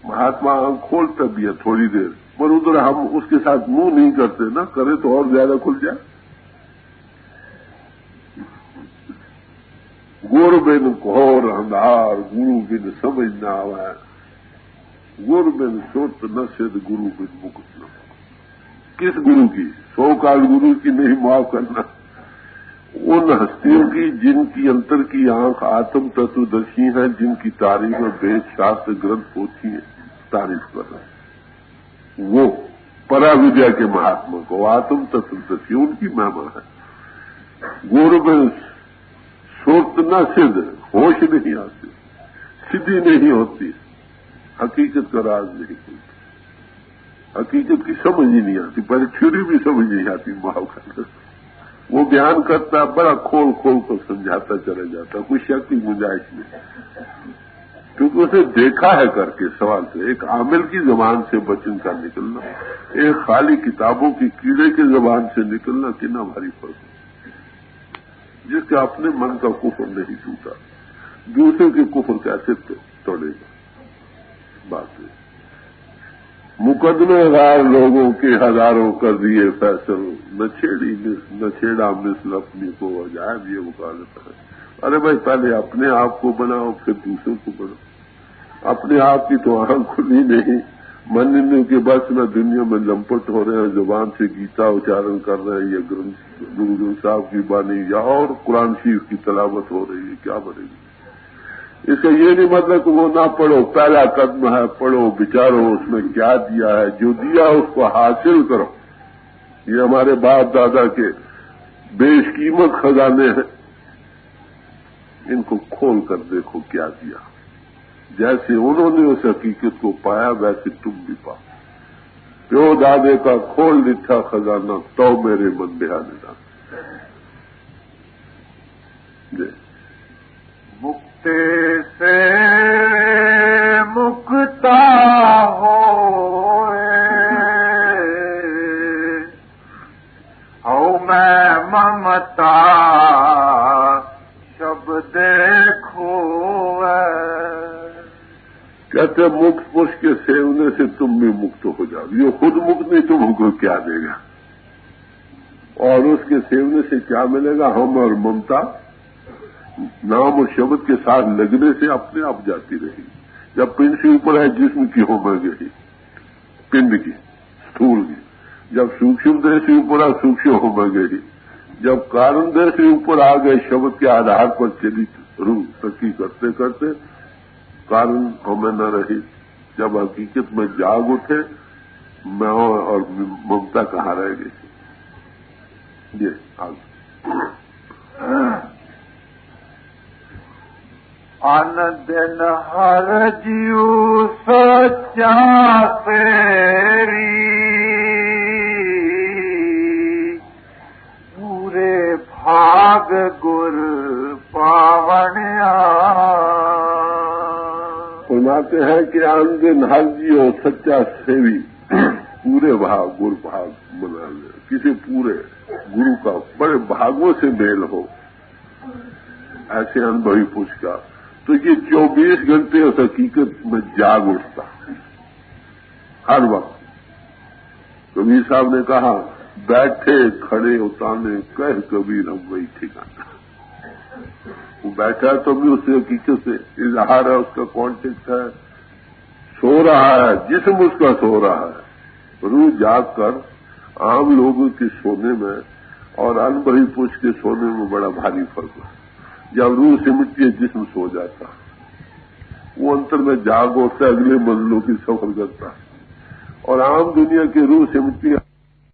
महात्मा आंख खोलता भी है थोड़ी देर, पर उधर हम उसके साथ मुंह नहीं करते ना, करे तो और ज्यादा खुल जाए। गुरु बिन घोर अंधार, गुरु बिन समझ न आवे, गुरु बिन सोत न सिद्ध, गुरु बिन मुक्त न। किस गुरु की? 100 काल गुरु की नहीं माफ करना, उन हस्तियों की जिनकी अंतर की आंख आत्म तत्वदर्शी है, जिनकी तारीफ में वेद शास्त्र ग्रंथ पोथी है तारीफ कर रहे हैं। वो पराविद्या के महात्मा को आत्म तत्वदर्शी उनकी महिमा है। गुरु बिन सोत न सिद्ध, होश नहीं आती, सिद्धि नहीं होती, हकीकत का राज नहीं खुलता, हकीकत की समझ ही नहीं आती, पहले थ्योरी भी समझ नहीं आती। माफ वो बयान करता, बड़ा खोल खोल कर समझाता चला जाता, कोई शक्ति गुंजाइश नहीं, क्योंकि उसे देखा है करके। सवाल से एक आमिल की जबान से वचन का निकलना, एक खाली किताबों की कीड़े की जबान से निकलना कितना भारी फर्क है। जिसके अपने मन का कुफर नहीं टूटा, दूसरे के कुफर कैसे तोड़ेगा? बात है। मुकदमेदार लोगों के हजारों कर दिए फैसल, न छेड़ा मिसल अपनी को अजायब ये वकालत है। अरे भाई पहले अपने आप को बनाओ फिर दूसरों को बनाओ। अपने आप की तो आंख खुली नहीं, मनने के बस में दुनिया में लंपट हो रहे हैं, जुबान से गीता उच्चारण कर रहे हैं, ये गुरु ग्रंथ साहब की बानी या और कुरान शरीफ की तलावत हो रही है, क्या बनेगी? इसका ये नहीं मतलब कि वो ना पढ़ो, पहला कदम है, पढ़ो, विचारो उसमें क्या दिया है, जो दिया उसको हासिल करो। ये हमारे बाप दादा के बेशकीमत खजाने हैं, इनको खोल कर देखो क्या दिया। जैसे उन्होंने उस हकीकत को पाया वैसे तुम भी पाओ। प्यो दादे का खोल लिखा खजाना तो मेरे मन बिहाने ना। मुक्ते से मुक्ता होए, हूँ मैं ममता शब्द देखो। कहते मुक्त पुरुष के सेवने से तुम भी मुक्त हो जाओ। ये खुद मुक्त नहीं, तुमको क्या देगा? और उसके सेवने से क्या मिलेगा? हम और ममता नाम और शब्द के साथ लगने से अपने आप जाती रही। जब पिंड से ऊपर है जिस्म की हो मर गई, पिंड की स्थूल की। जब सूक्ष्म देह से ऊपर आ सूक्ष्म हो मर गई। जब कारण देह से ऊपर आ गए, शब्द के आधार पर चली रूह तकी करते करते कारण हमें न रही। जब हकीकत में जाग उठे मैं और ममता कहाँ रह गई। ये आगे अन दिन हर जीव सच्चा तेरी पूरे भाग गुर पावनिया। फरमाते हैं कि आन दिन हर जीव सच्चा सेवी पूरे भाग गुरु भाग बना ले। किसी पूरे गुरु का बड़े भागों से मेल हो, ऐसे अनुभवी पुरुष का, तो ये 24 घंटे उस हकीकत में जाग उठता हर वक्त। कबीर साहब ने कहा, बैठे खड़े उताने कह कबीर हम वही ठिकाना। वो बैठा तो भी उस हकीकत से इजहार है, उसका कॉन्टेक्ट है, सो रहा है, जिस्म उसका सो रहा है। रूह जाग कर आम लोगों के सोने में और अनुभवी पुरुष के सोने में बड़ा भारी फर्क है। जब रूह सिमटती है, जिस्म सो जाता, वो अंतर में जाग उठता, अगले मंजिलों की सफर करता, और आम दुनिया की रूह सिमटती है।